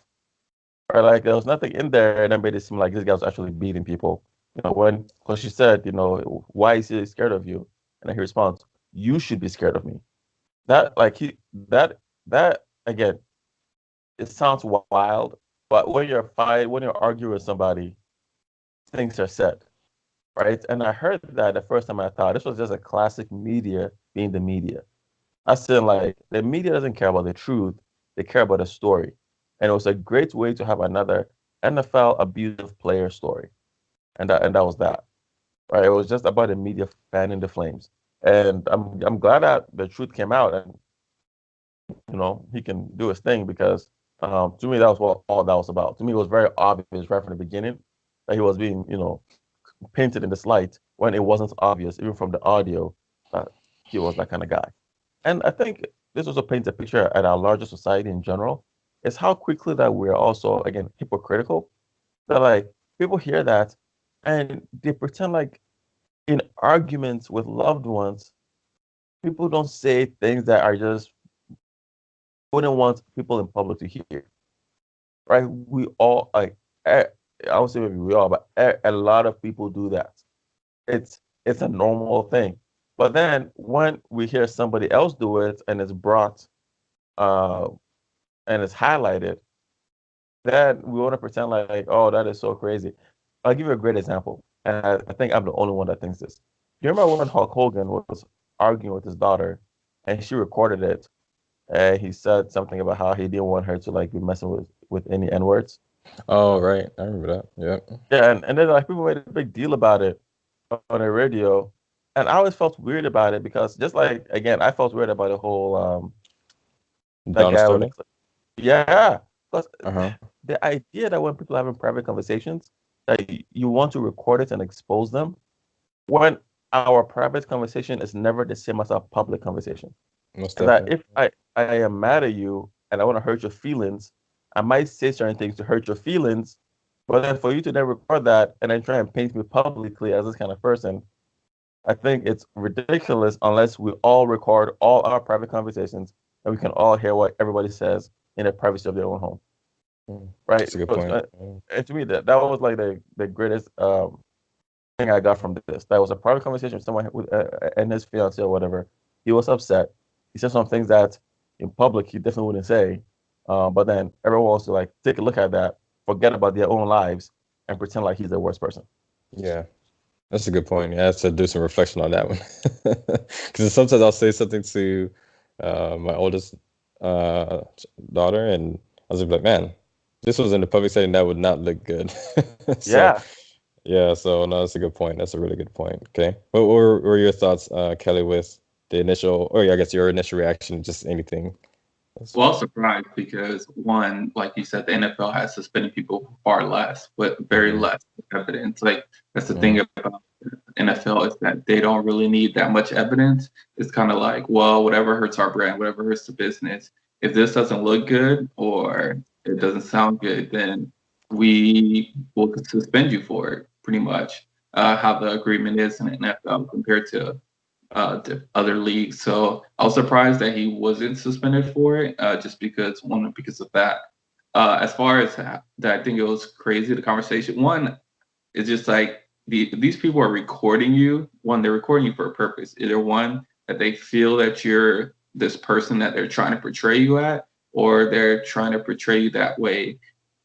Or like there was nothing in there that made it seem like this guy was actually beating people. Because she said, why is he scared of you? And then he responds, you should be scared of me. That like he that again, it sounds wild, but when you're arguing with somebody, things are said, right? And I heard that the first time I thought this was just a classic media being the media. I said like the media doesn't care about the truth, they care about the story. And it was a great way to have another NFL abusive player story. And that was that. Right. It was just about the media fanning the flames. And I'm glad that the truth came out and he can do his thing because to me that was what all that was about. To me it was very obvious right from the beginning that he was being, painted in this light when it wasn't obvious, even from the audio, that he was that kind of guy. And I think this also paints a picture at our larger society in general. Is how quickly that we're also, again, hypocritical. That like people hear that and they pretend like in arguments with loved ones, people don't say things that are just wouldn't want people in public to hear. Right? We all like I would say maybe we all, but a lot of people do that. It's a normal thing. But then when we hear somebody else do it and it's brought uh, and it's highlighted, then we want to pretend like, oh, that is so crazy. I'll give you a great example, and I think I'm the only one that thinks this. Do you remember when Hulk Hogan was arguing with his daughter, and she recorded it, and he said something about how he didn't want her to like be messing with any N words? Oh, right. I remember that. Yeah. Yeah, and then like people made a big deal about it on the radio, and I always felt weird about it because just like again, I felt weird about the whole that Donald guy with the Sterling. clip. Yeah, because Uh-huh. the idea that when people are having private conversations, that you want to record it and expose them, when our private conversation is never the same as our public conversation. Most And that definitely. if I am mad at you and I want to hurt your feelings, I might say certain things to hurt your feelings, but then for you to then record that and then try and paint me publicly as this kind of person, I think it's ridiculous unless we all record all our private conversations and we can all hear what everybody says in the privacy of their own home, right? That's a good Because, point. and to me, that was like the greatest thing I got from this. That was a private conversation with someone with and his fiance or whatever. He was upset. He said some things that in public he definitely wouldn't say. But then everyone wants to like take a look at that, forget about their own lives, and pretend like he's the worst person. Yeah. That's a good point. Yeah, I have to do some reflection on that one. Because sometimes I'll say something to my oldest daughter, and I was like, man, this was in the public setting, that would not look good. So, Yeah. yeah, so no, that's a good point. That's a really good point. Okay. What were your thoughts, Kelly, with the initial, or I guess your initial reaction, just anything? Well, I was surprised because one, like you said, the NFL has suspended people for far less, but very Mhm. less evidence. Like that's the thing Mhm. about NFL is that they don't really need that much evidence. It's kind of like, well, whatever hurts our brand, whatever hurts the business. If this doesn't look good or it doesn't sound good, then we will suspend you for it. Pretty much how the agreement is in the NFL compared to other leagues. So I was surprised that he wasn't suspended for it, just because of that. As far as that, I think it was crazy the conversation. One, it's just like these people are recording you. One, they're recording you for a purpose. Either one, that they feel that you're this person that they're trying to portray you at, or they're trying to portray you that way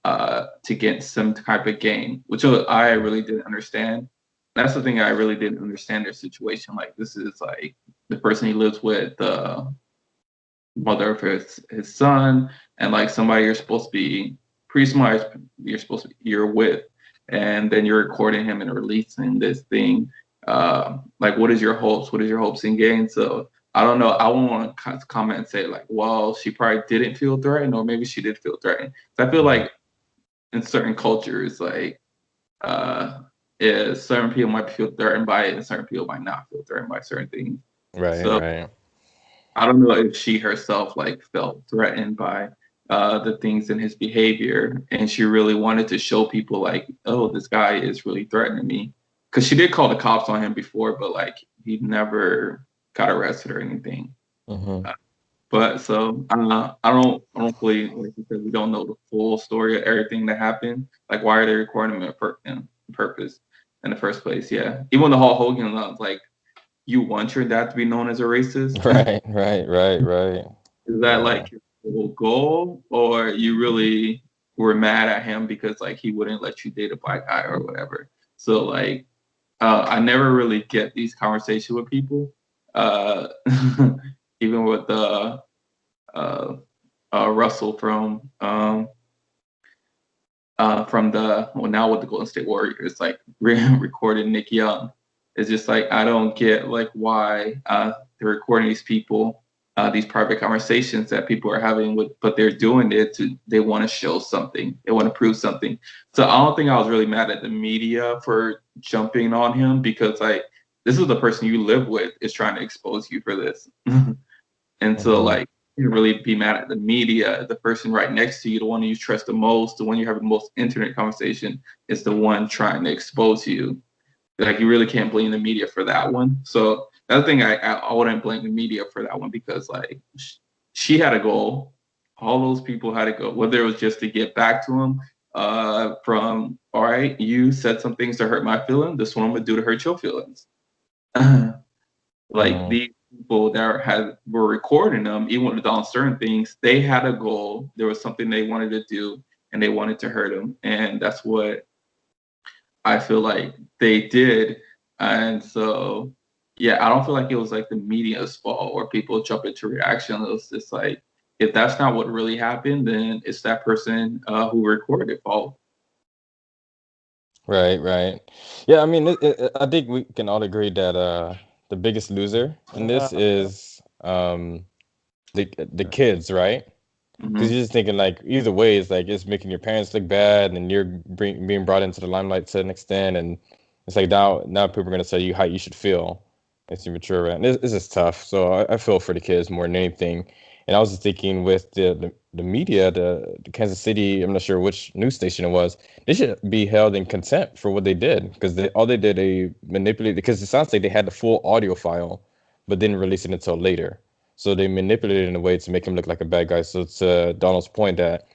to get some type of gain, which I really didn't understand. That's the thing I really didn't understand their situation. Like this is like the person he lives with, mother of his son, and like somebody you're supposed to be somebody you're with, and then you're recording him and releasing this thing. Like, what is your hopes? What is your hopes in gain? So I don't know. I won't want to comment and say like, well, she probably didn't feel threatened, or maybe she did feel threatened. So I feel like in certain cultures, like certain people might feel threatened by it, and certain people might not feel threatened by certain things. Right, So right. I don't know if she herself like felt threatened by the things in his behavior, and she really wanted to show people like, oh, this guy is really threatening me. Because she did call the cops on him before, but like he never got arrested or anything. Mm-hmm. But so I don't fully, like you said, we don't know the full story of everything that happened. Like, why are they recording him in purpose in the first place? Yeah, even the Hulk Hogan, like, you want your dad to be known as a racist. Right, right, right, right. Is that Yeah. like your whole goal, or you really were mad at him because like he wouldn't let you date a black guy or whatever? So like, I never really get these conversations with people. Uh, even with uh, Russell from the now with the Golden State Warriors, like recording Nick Young. It's just like I don't get like why they're recording these people, these private conversations that people are having with, but they're doing it to they want to show something, they want to prove something. So I don't think I was really mad at the media for jumping on him because like this is the person you live with is trying to expose you for this, and so Mm-hmm. like you really be mad at the media. The person right next to you, the one you trust the most, the one you're having the most intimate conversation, is the one trying to expose you. Like you really can't blame the media for that one. So that's the thing. I wouldn't blame the media for that one because like she had a goal. All those people had a goal. Whether it was just to get back to him, from all right, you said some things to hurt my feelings. This one I'm gonna do to hurt your feelings. Like Mm-hmm. these people that were recording them, even with on certain things, they had a goal. There was something they wanted to do, and they wanted to hurt him, and that's what I feel like they did. And so, yeah, I don't feel like it was like the media's fault or people jump into reaction. It was just like if that's not what really happened, then it's that person who recorded it fault. Right, right. Yeah, I mean, I think we can all agree that the biggest loser in this is the kids, right? Because Hmm. you're just thinking like either way, it's like it's making your parents look bad, and you're being brought into the limelight to an extent, and it's like now people are gonna tell you how you should feel as you mature, and this is tough. So I feel for the kids more than anything. And I was just thinking with the media, the Kansas City, I'm not sure which news station it was, they should be held in contempt for what they did because all they did they manipulated because it sounds like they had the full audio file, but didn't release it until later. So they manipulated it in a way to make him look like a bad guy. So to Donald's point that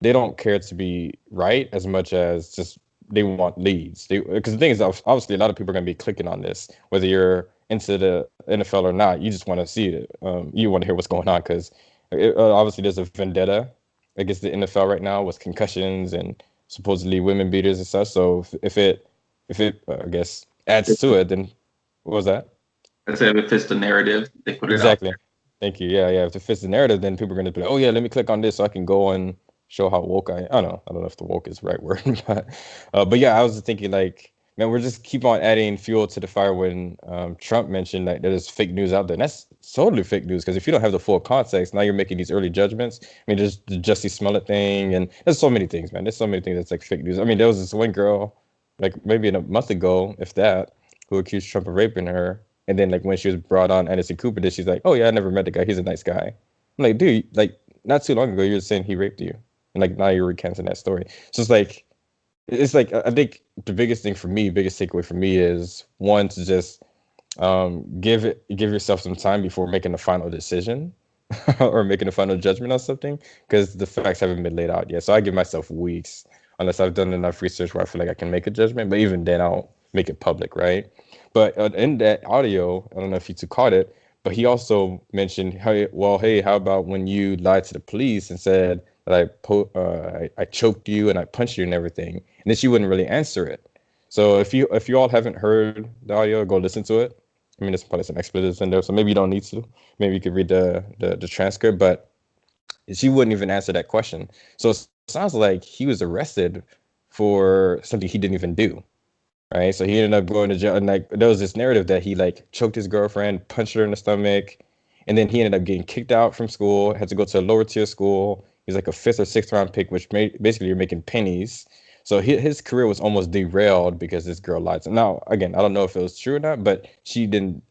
they don't care to be right as much as just they want leads. Because the thing is, obviously, a lot of people are going to be clicking on this, whether you're into the NFL or not. You just want to see it. You want to hear what's going on because obviously there's a vendetta against the NFL right now with concussions and supposedly women beaters and stuff. So if it I guess adds to it, then what was that? I said if it's the narrative, they put it out Exactly. Thank you. Yeah, yeah. If it fits the narrative, then people are gonna be like, "Oh yeah, let me click on this so I can go and show how woke I." I don't know. I don't know if the woke is the right word, but yeah, I was just thinking like, man, we're just keep on adding fuel to the fire when Trump mentioned that there's fake news out there. And that's totally fake news because if you don't have the full context, now you're making these early judgments. I mean, there's the Jussie Smollett thing, and there's so many things, man. There's so many things that's like fake news. I mean, there was this one girl, like maybe a month ago, if that, who accused Trump of raping her. And then like when she was brought on Anderson Cooper, did she's like, "Oh yeah, I never met the guy. He's a nice guy." I'm like, dude, like not too long ago you were saying he raped you, and like now you're recanting that story. So it's like I think the biggest thing for me, biggest takeaway for me is one to just give yourself some time before making a final decision or making a final judgment on something because the facts haven't been laid out yet. So I give myself weeks unless I've done enough research where I feel like I can make a judgment. But even then, I'll make it public, right? But in that audio, I don't know if you two caught it, but he also mentioned, hey, well, hey, how about when you lied to the police and said that I choked you and I punched you and everything, and then she wouldn't really answer it. So if you all haven't heard the audio, go listen to it. I mean, there's probably some expletives in there, so maybe you don't need to. Maybe you could read the transcript, but she wouldn't even answer that question. So it sounds like he was arrested for something he didn't even do, right? So he ended up going to jail, and like there was this narrative that he like choked his girlfriend, punched her in the stomach, and then he ended up getting kicked out from school, had to go to a lower tier school. He's like a fifth or sixth round pick, which basically you're making pennies. So his career was almost derailed because this girl lied. So now, again, I don't know if it was true or not, but she didn't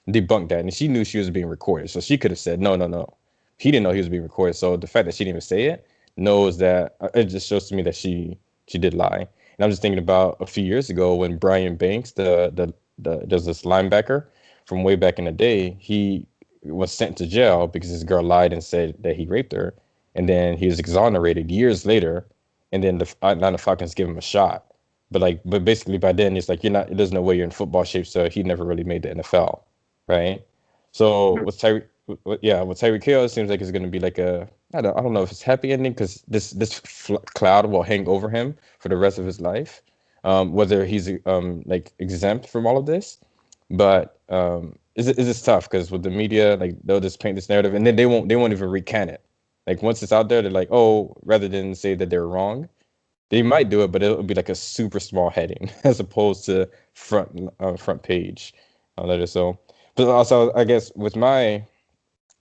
debunk that, and she knew she was being recorded, so she could have said, no, no, no. He didn't know he was being recorded. So the fact that she didn't even say it knows that it just shows to me that she did lie. And I'm just thinking about a few years ago when Brian Banks, there's this linebacker from way back in the day, he was sent to jail because his girl lied and said that he raped her, and then he was exonerated years later, and then the Atlanta Falcons give him a shot. But basically by then it's like there's no way you're in football shape, so he never really made the NFL, right? So with Tyreek Hill, it seems like it's going to be like I don't know if it's happy ending because this cloud will hang over him for the rest of his life, whether he's like exempt from all of this. But it's tough because with the media, like they'll just paint this narrative and then they won't even recant it. Like once it's out there, they're like, oh, rather than say that they're wrong, they might do it, but it'll be like a super small heading as opposed to front page. Letter. So, but also I guess with my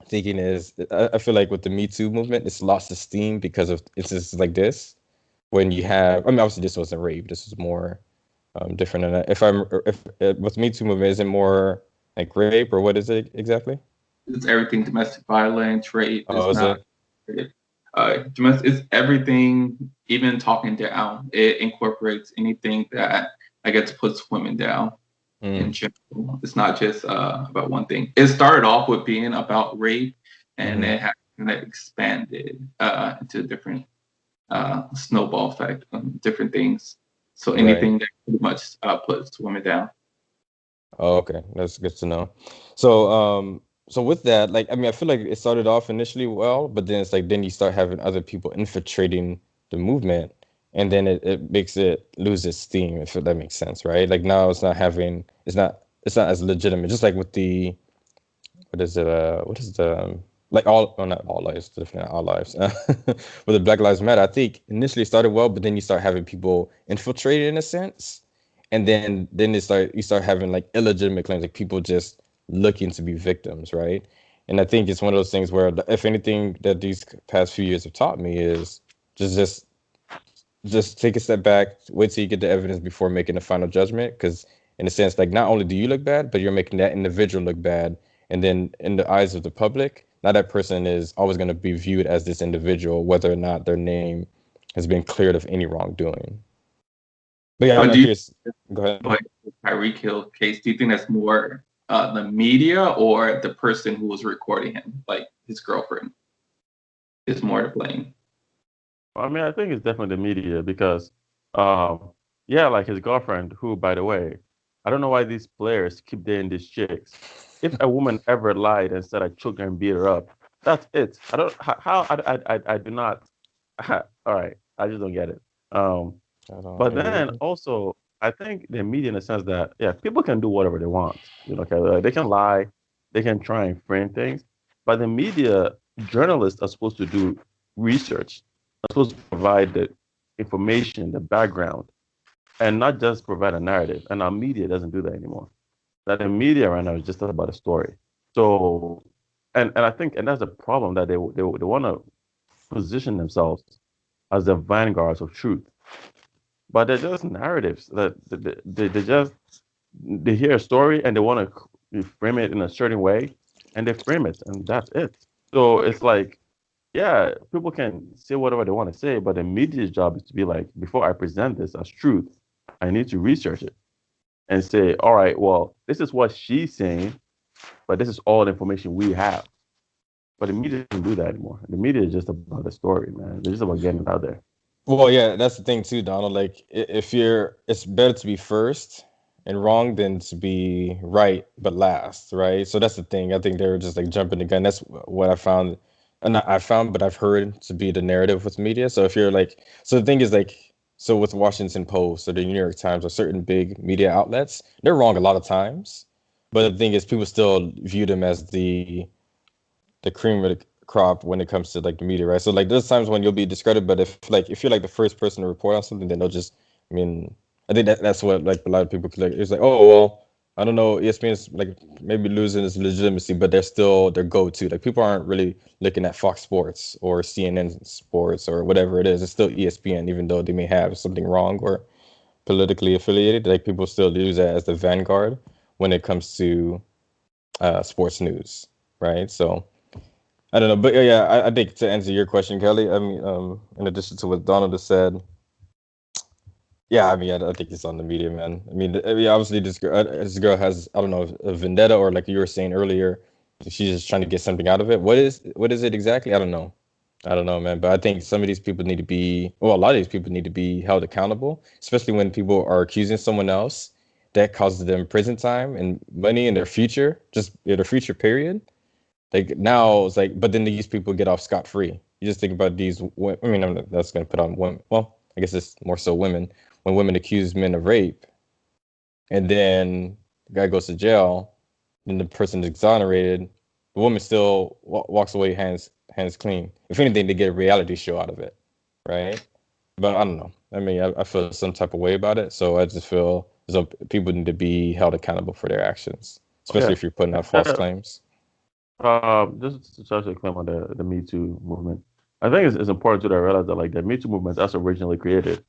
thinking is I feel like with the Me Too movement, it's lost its steam because of instances like this. When you have, I mean, obviously this wasn't rape. This was more different than that. If with Me Too movement, is it more like rape or what is it exactly? It's everything domestic violence, rape. Oh, It's is not. it? It's everything, even talking down. It incorporates anything that I guess puts women down in general. It's not just about one thing. It started off with being about rape, and it has kind of expanded into different snowball effect, different things. So anything that pretty much puts women down. Oh, okay, that's good to know. So with that, like, I mean, I feel like it started off initially well, but then it's like then you start having other people infiltrating the movement, and then it makes it lose its steam, if that makes sense, right? Like now it's not as legitimate. Just like with the what is the like all well, not all lives, definitely not all lives. With the Black Lives Matter, I think initially it started well, but then you start having people infiltrated in a sense, and then you start having like illegitimate claims, like people just looking to be victims, right? And I think it's one of those things where if anything that these past few years have taught me is just just take a step back, wait till you get the evidence before making a final judgment. Because in a sense, like not only do you look bad, but you're making that individual look bad. And then in the eyes of the public, now that person is always going to be viewed as this individual, whether or not their name has been cleared of any wrongdoing. But yeah, I'm curious. Go ahead. Like the Tyrek Hill case, do you think that's more the media or the person who was recording him, like his girlfriend, is more to blame? I mean, I think it's definitely the media because, yeah, like his girlfriend, who, by the way, I don't know why these players keep dating these chicks. If a woman ever lied and said I choked her and beat her up, that's it. I don't how I do not. All right, I just don't get it. But then also, I think the media, in the sense that yeah, people can do whatever they want. You know, okay, they can lie, they can try and frame things, but the media, journalists are supposed to do research, are supposed to provide the information, the background, and not just provide a narrative. And our media doesn't do that anymore. That the media right now is just about a story. So, and I think, and that's a problem, that they want to position themselves as the vanguards of truth, but they're just narratives that they just they hear a story and they want to frame it in a certain way, and they frame it, and that's it. So it's like, yeah, people can say whatever they want to say, but the media's job is to be like, before I present this as truth, I need to research it and say, all right, well, this is what she's saying, but this is all the information we have. But the media doesn't do that anymore. The media is just about the story, man. They're just about getting it out there. Well, yeah, that's the thing too, Donald. Like, it's better to be first and wrong than to be right but last, right? So that's the thing. I think they were just like jumping the gun. That's what I found, and not I found, but I've heard to be the narrative with media. So if you're like, so the thing is like, so with Washington Post or the New York Times or certain big media outlets, they're wrong a lot of times. But the thing is, people still view them as the cream of the crop when it comes to like the media, right? So like there's times when you'll be discredited, but if you're like the first person to report on something, then they'll just, I mean, I think that's what like a lot of people could like. It's like, oh well, I don't know, ESPN's like maybe losing its legitimacy, but they're still their go-to. Like people aren't really looking at Fox Sports or CNN Sports or whatever it is. It's still ESPN, even though they may have something wrong or politically affiliated. Like people still use that as the vanguard when it comes to sports news, right? So I don't know, but yeah, I think to answer your question, Kelly, I mean, in addition to what Donald has said, yeah, I mean, I think it's on the media, man. I mean, obviously, this girl has, I don't know, a vendetta, or like you were saying earlier, she's just trying to get something out of it. What is it exactly? I don't know, man. But I think some of these people need to be, well, a lot of these people need to be held accountable, especially when people are accusing someone else that causes them prison time and money in their future, just in their future period. Like now it's like, but then these people get off scot free. You just think about these. I mean, that's going to put on women. Well, I guess it's more so women. When women accuse men of rape, and then the guy goes to jail, then the person is exonerated. The woman still walks away hands clean. If anything, they get a reality show out of it, right? But I don't know. I mean, I feel some type of way about it. So I just feel as though people need to be held accountable for their actions, especially Yeah. if you're putting out false claims. Just to touch a claim on the Me Too movement, I think it's important to realize that like the Me Too movement, that's originally created,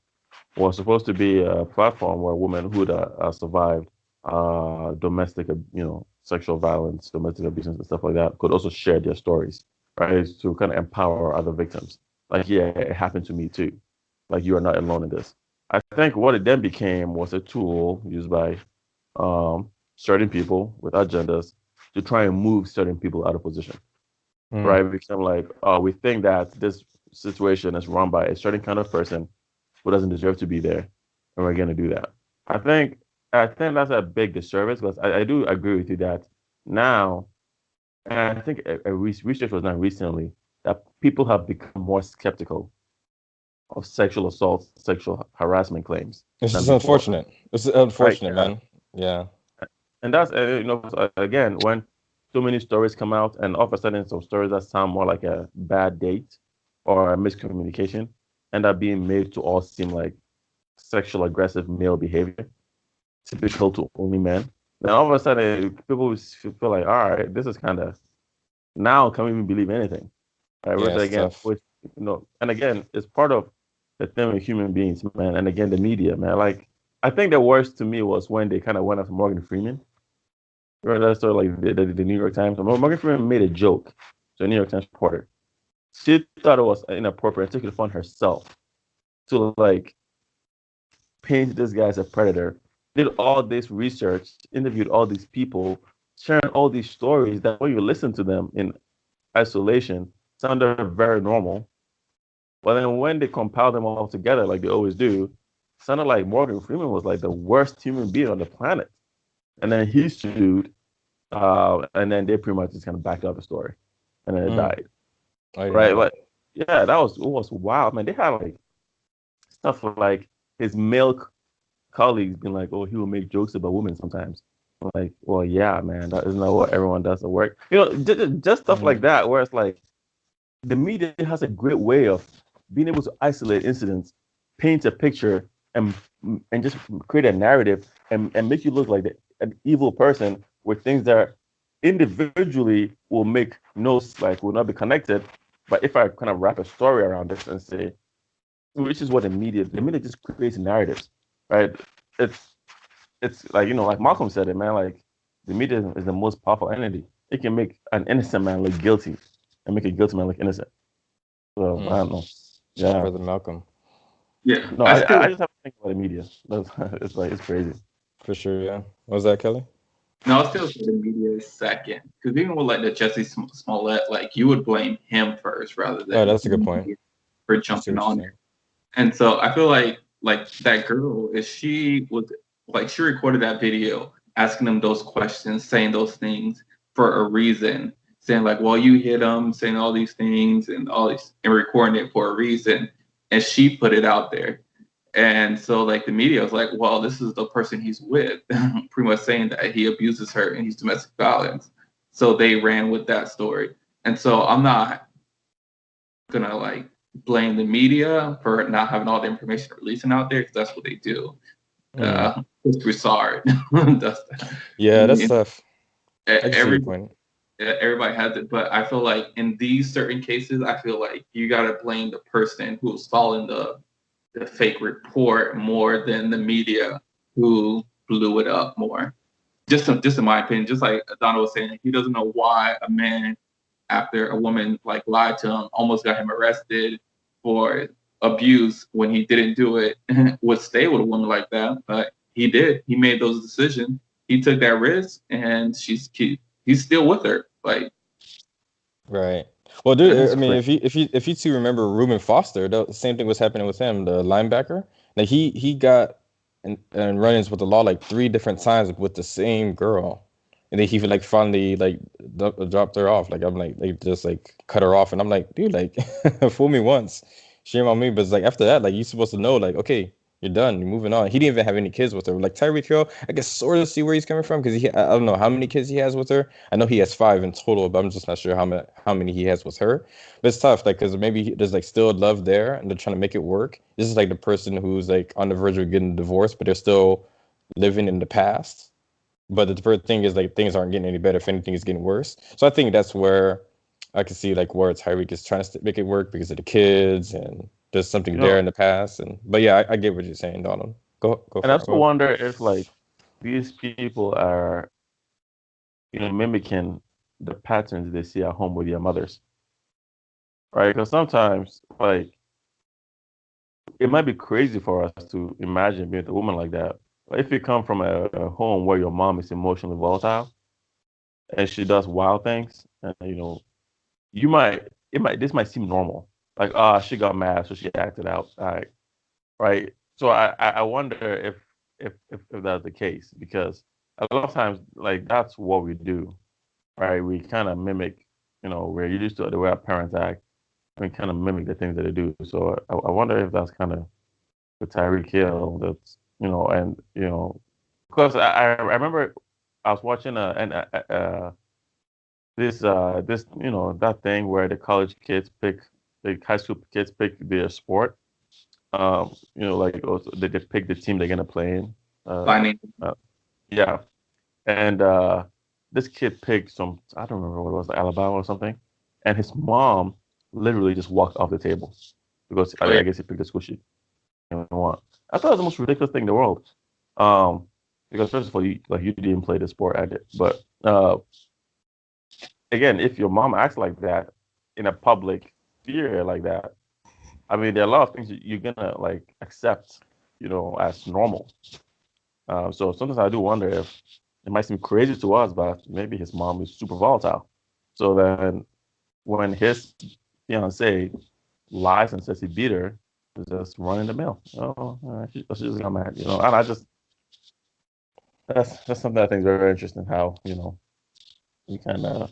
was supposed to be a platform where women who survived domestic, sexual violence, domestic abuse, and stuff like that could also share their stories, right? To kind of empower other victims. Like, yeah, it happened to me too. Like, you are not alone in this. I think what it then became was a tool used by certain people with agendas to try and move certain people out of position, right? We become like, oh, we think that this situation is run by a certain kind of person who doesn't deserve to be there, and we're going to do that. I think I think that's a big disservice because I do agree with you that now, and I think research was done recently that people have become more skeptical of sexual assault, sexual harassment claims It's than just before, unfortunate. It's right? unfortunate, Yeah. man. Yeah. And that's again when so many stories come out, and all of a sudden some stories that sound more like a bad date or a miscommunication end up being made to all seem like sexual aggressive male behavior, typical to only men. Then all of a sudden people feel like, all right, this is kind of now can we even believe anything? Right? Yeah, Which it's again, tough. and again, it's part of the thing with human beings, man. And again, the media, man. Like I think the worst to me was when they kind of went after Morgan Freeman. Right, that's sort of like the New York Times. Morgan Freeman made a joke to a New York Times reporter. She thought it was inappropriate and took it upon herself to like paint this guy as a predator. Did all this research, interviewed all these people, sharing all these stories that when you listen to them in isolation, sounded very normal. But then when they compile them all together, like they always do, sounded like Morgan Freeman was like the worst human being on the planet. And then he sued, and then they pretty much just kind of backed up the story, and then it Mm, died. I didn't Right? know Like, that. yeah, it was wild, man. They had like stuff like his male colleagues being like, "Oh, he will make jokes about women sometimes." I'm like, well, yeah, man, that isn't that what everyone does at work. Just stuff like Mm, that, where it's like the media has a great way of being able to isolate incidents, paint a picture, and just create a narrative and make you look like an evil person with things that individually will make no like will not be connected. But if I kind of wrap a story around this and say, which is what the media just creates narratives, right? It's it's like like Malcolm said it, man. Like the media is the most powerful entity. It can make an innocent man look guilty and make a guilty man look innocent. So I mm. don't know. Yeah. Brother Malcolm, Yeah, No, I I still just have to think about the media. It's like it's crazy. for sure. Yeah. What was that, Kelly? no, I still say the media is second because even with like the Jesse Smollett, like you would blame him first rather Oh, than that's a good point. for I see jumping what you're on saying. there. And so I feel like that girl, if she was like she recorded that video asking them those questions, saying those things for a reason, saying like, well, you hit him, saying all these things and all these and recording it for a reason. And she put it out there. And so like the media was like, well, this is the person he's with, pretty much saying that he abuses her and he's domestic violence. So they ran with that story. And so I'm not gonna like blame the media for not having all the information releasing out there because that's what they do. It's Broussard does that. Yeah, that's And tough. I can see your every point. everybody has it, but I feel like in these certain cases, I feel like you gotta blame the person who's following the fake report more than the media who blew it up more. Just in my opinion, just like Donna was saying, he doesn't know why a man, after a woman like lied to him, almost got him arrested for abuse when he didn't do it, would stay with a woman like that. But he did. He made those decisions. He took that risk, and he's still with her. Like, Right. Well, dude, I It's mean, crazy. if you two remember Reuben Foster, the same thing was happening with him, the linebacker. Like he got in run-ins with the law like 3 different times with the same girl, and then he like finally like dropped her off. Like I'm like they just like cut her off, and I'm like, dude, like fool me once, shame on me. But it's like after that, like you're supposed to know, like okay, you're done, you're moving on. He didn't even have any kids with her. Like Tyreek Hill, I can sort of see where he's coming from because I don't know how many kids he has with her. I know he has 5 in total, but I'm just not sure how many he has with her. But it's tough, like because maybe there's like still love there, and they're trying to make it work. This is like the person who's like on the verge of getting divorced, but they're still living in the past. But the first thing is like things aren't getting any better. If anything, it's getting worse. So I think that's where I can see like where Tyreek is trying to make it work because of the kids and there's something You there know, in the past. And but yeah, I get what you're saying, Donald. Go and I for it. also wonder if like these people are, mimicking the patterns they see at home with their mothers, right? Because sometimes, like, it might be crazy for us to imagine being with a woman like that. But if you come from a home where your mom is emotionally volatile and she does wild things, and this might seem normal. Like, she got mad, so she acted out. Right. So I wonder if that's the case because a lot of times like that's what we do, right? We kind of mimic, we're used to the way our parents act. We kind of mimic the things that they do. So I wonder if that's kind of the Tyreek Hill that's and because I remember I was watching this that thing where the high school kids pick their sport. Like also they pick the team they're gonna play in. finding Uh, yeah, and this kid picked I don't remember what it was, like Alabama or something, and his mom literally just walked off the table because oh yeah, I guess he picked the school she didn't want. I thought it was the most ridiculous thing in the world. Um, because first of all, you didn't play the sport I did, but again, if your mom acts like that in a public sphere like that, I mean, there are a lot of things you're gonna like accept, as normal. So sometimes I do wonder if it might seem crazy to us, but maybe his mom is super volatile. So then when his fiance lies and says he beat her, it's just running the mill. Oh, she just got mad, And I just that's something I think is very interesting. How we kind of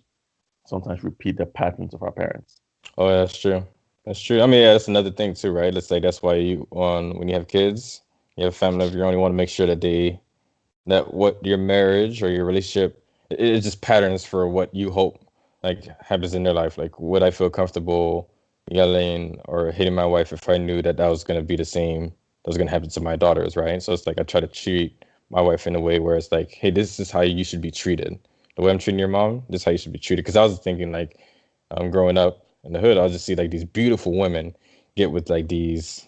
sometimes repeat the patterns of our parents. Oh, yeah, that's true. That's true. I mean, yeah, that's another thing too, right? Let's say that's why you when you have kids, you have a family of your own, you want to make sure that what your marriage or your relationship is just patterns for what you hope like happens in their life. Like, would I feel comfortable yelling or hitting my wife if I knew that was going to be the same that was going to happen to my daughters, right? So it's like I try to treat my wife in a way where it's like, hey, this is how you should be treated. The way I'm treating your mom, this is how you should be treated. Because I was thinking like, growing up in the hood, I'll just see like these beautiful women get with like these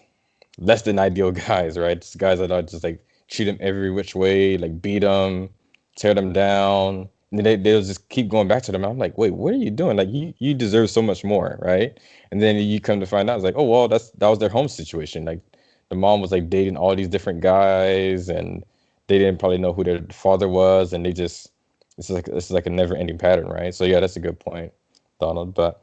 less than ideal guys, right? Just guys that are just like treat them every which way, like beat them, tear them down. And then they'll just keep going back to them. I'm like, wait, what are you doing? Like you deserve so much more, right? And then you come to find out, it's like, oh well, that was their home situation. Like the mom was like dating all these different guys, and they didn't probably know who their father was, and this is like a never ending pattern, right? So yeah, that's a good point, Donald. But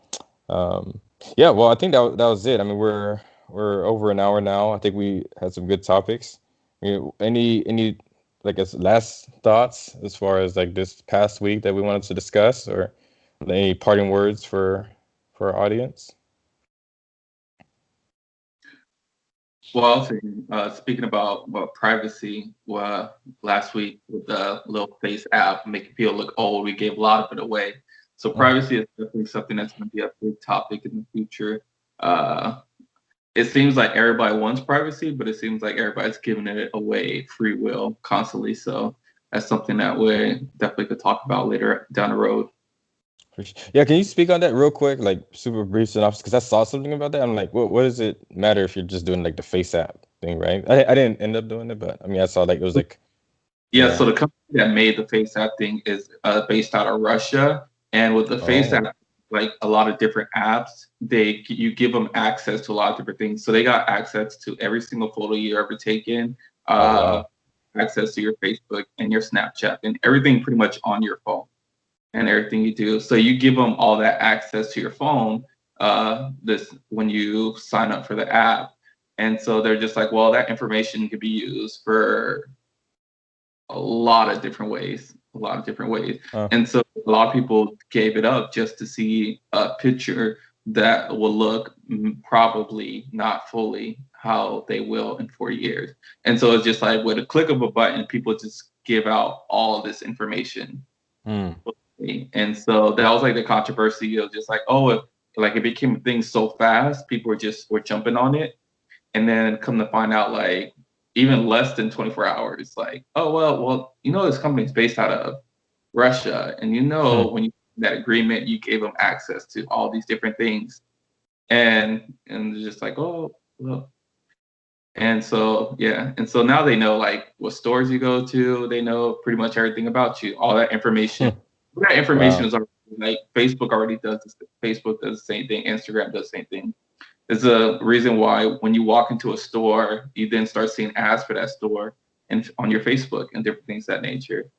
yeah, well, I think that was it. I mean, we're over an hour now. I think we had some good topics. Any like as last thoughts as far as like this past week that we wanted to discuss, or any parting words for our audience? Well, also, speaking about privacy, last week with the little face app making people look old, we gave a lot of it away. So privacy is definitely something that's going to be a big topic in the future. It seems like everybody wants privacy, but it seems like everybody's giving it away free will constantly. So that's something that we definitely could talk about later down the road. Yeah, can you speak on that real quick, like super brief synopsis? Because I saw something about that. I'm like, what does it matter if you're just doing like the face app thing, right? I didn't end up doing it, but I mean, I saw like it was like, Yeah, yeah. so the company that made the face app thing is based out of Russia, and with the face Oh, app, like a lot of different apps, you give them access to a lot of different things. So they got access to every single photo you ever taken, oh uh, wow. access to your Facebook and your Snapchat and everything pretty much on your phone and everything you do. So you give them all that access to your phone. This when you sign up for the app, and so they're just like, well, that information could be used for a lot of different ways, a lot of different ways. Uh, And so a lot of people gave it up just to see a picture that will look probably not fully how they will in 4 years. And so it's just like with a click of a button, people just give out all this information. hmm. And so that was like the controversy of just like, oh, if like it became a thing so fast, people were jumping on it, and then come to find out like even less than 24 hours, like, oh well, this company's based out of Russia, and when you that agreement, you gave them access to all these different things, and it's just like, oh well. And so yeah, and so now they know like what stores you go to, they know pretty much everything about you, all that information. That information Wow. is already like Facebook already does this. Facebook does the same thing, Instagram does the same thing. There's a reason why when you walk into a store, you then start seeing ads for that store and on your Facebook and different things of that nature.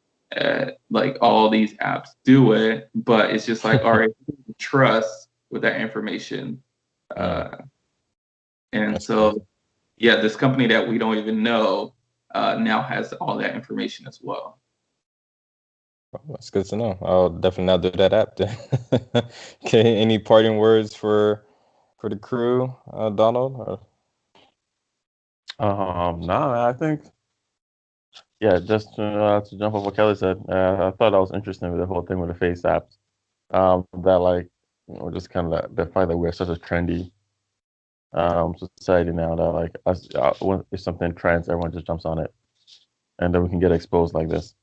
Like all these apps do it, but it's just like, all right, trust with that information. Mm, Uh, and that's crazy. so, yeah, this company that we don't even know now has all that information as well. Oh, that's good to know. I'll definitely not do that app then. Okay, any parting words for the crew, Donald? No, I think, yeah, just to jump off what Kelly said, I thought that was interesting with the whole thing with the face apps. That like, just kind of the fact that we're such a trendy society now that like when if something trends, everyone just jumps on it, and then we can get exposed like this.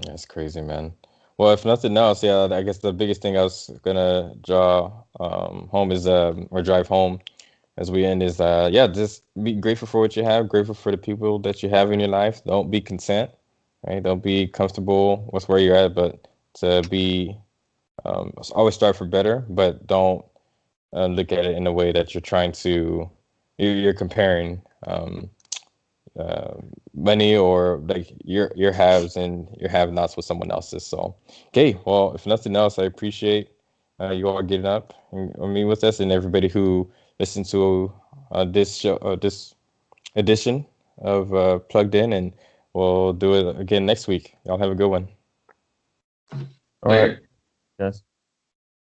That's crazy, man. Well, if nothing else, yeah, I guess the biggest thing I was gonna draw home is or drive home as we end is yeah, just be grateful for what you have, grateful for the people that you have in your life. Don't be content, right? Don't be comfortable with where you're at, but to be always strive for better, but don't look at it in a way that you're trying to you're comparing uh, money or like your haves and your have-nots with someone else's. So, okay, well, if nothing else, I appreciate you all getting up and I mean with us and everybody who listened to this show, this edition of Plugged In, and we'll do it again next week. Y'all have a good one. All right, Later. yes.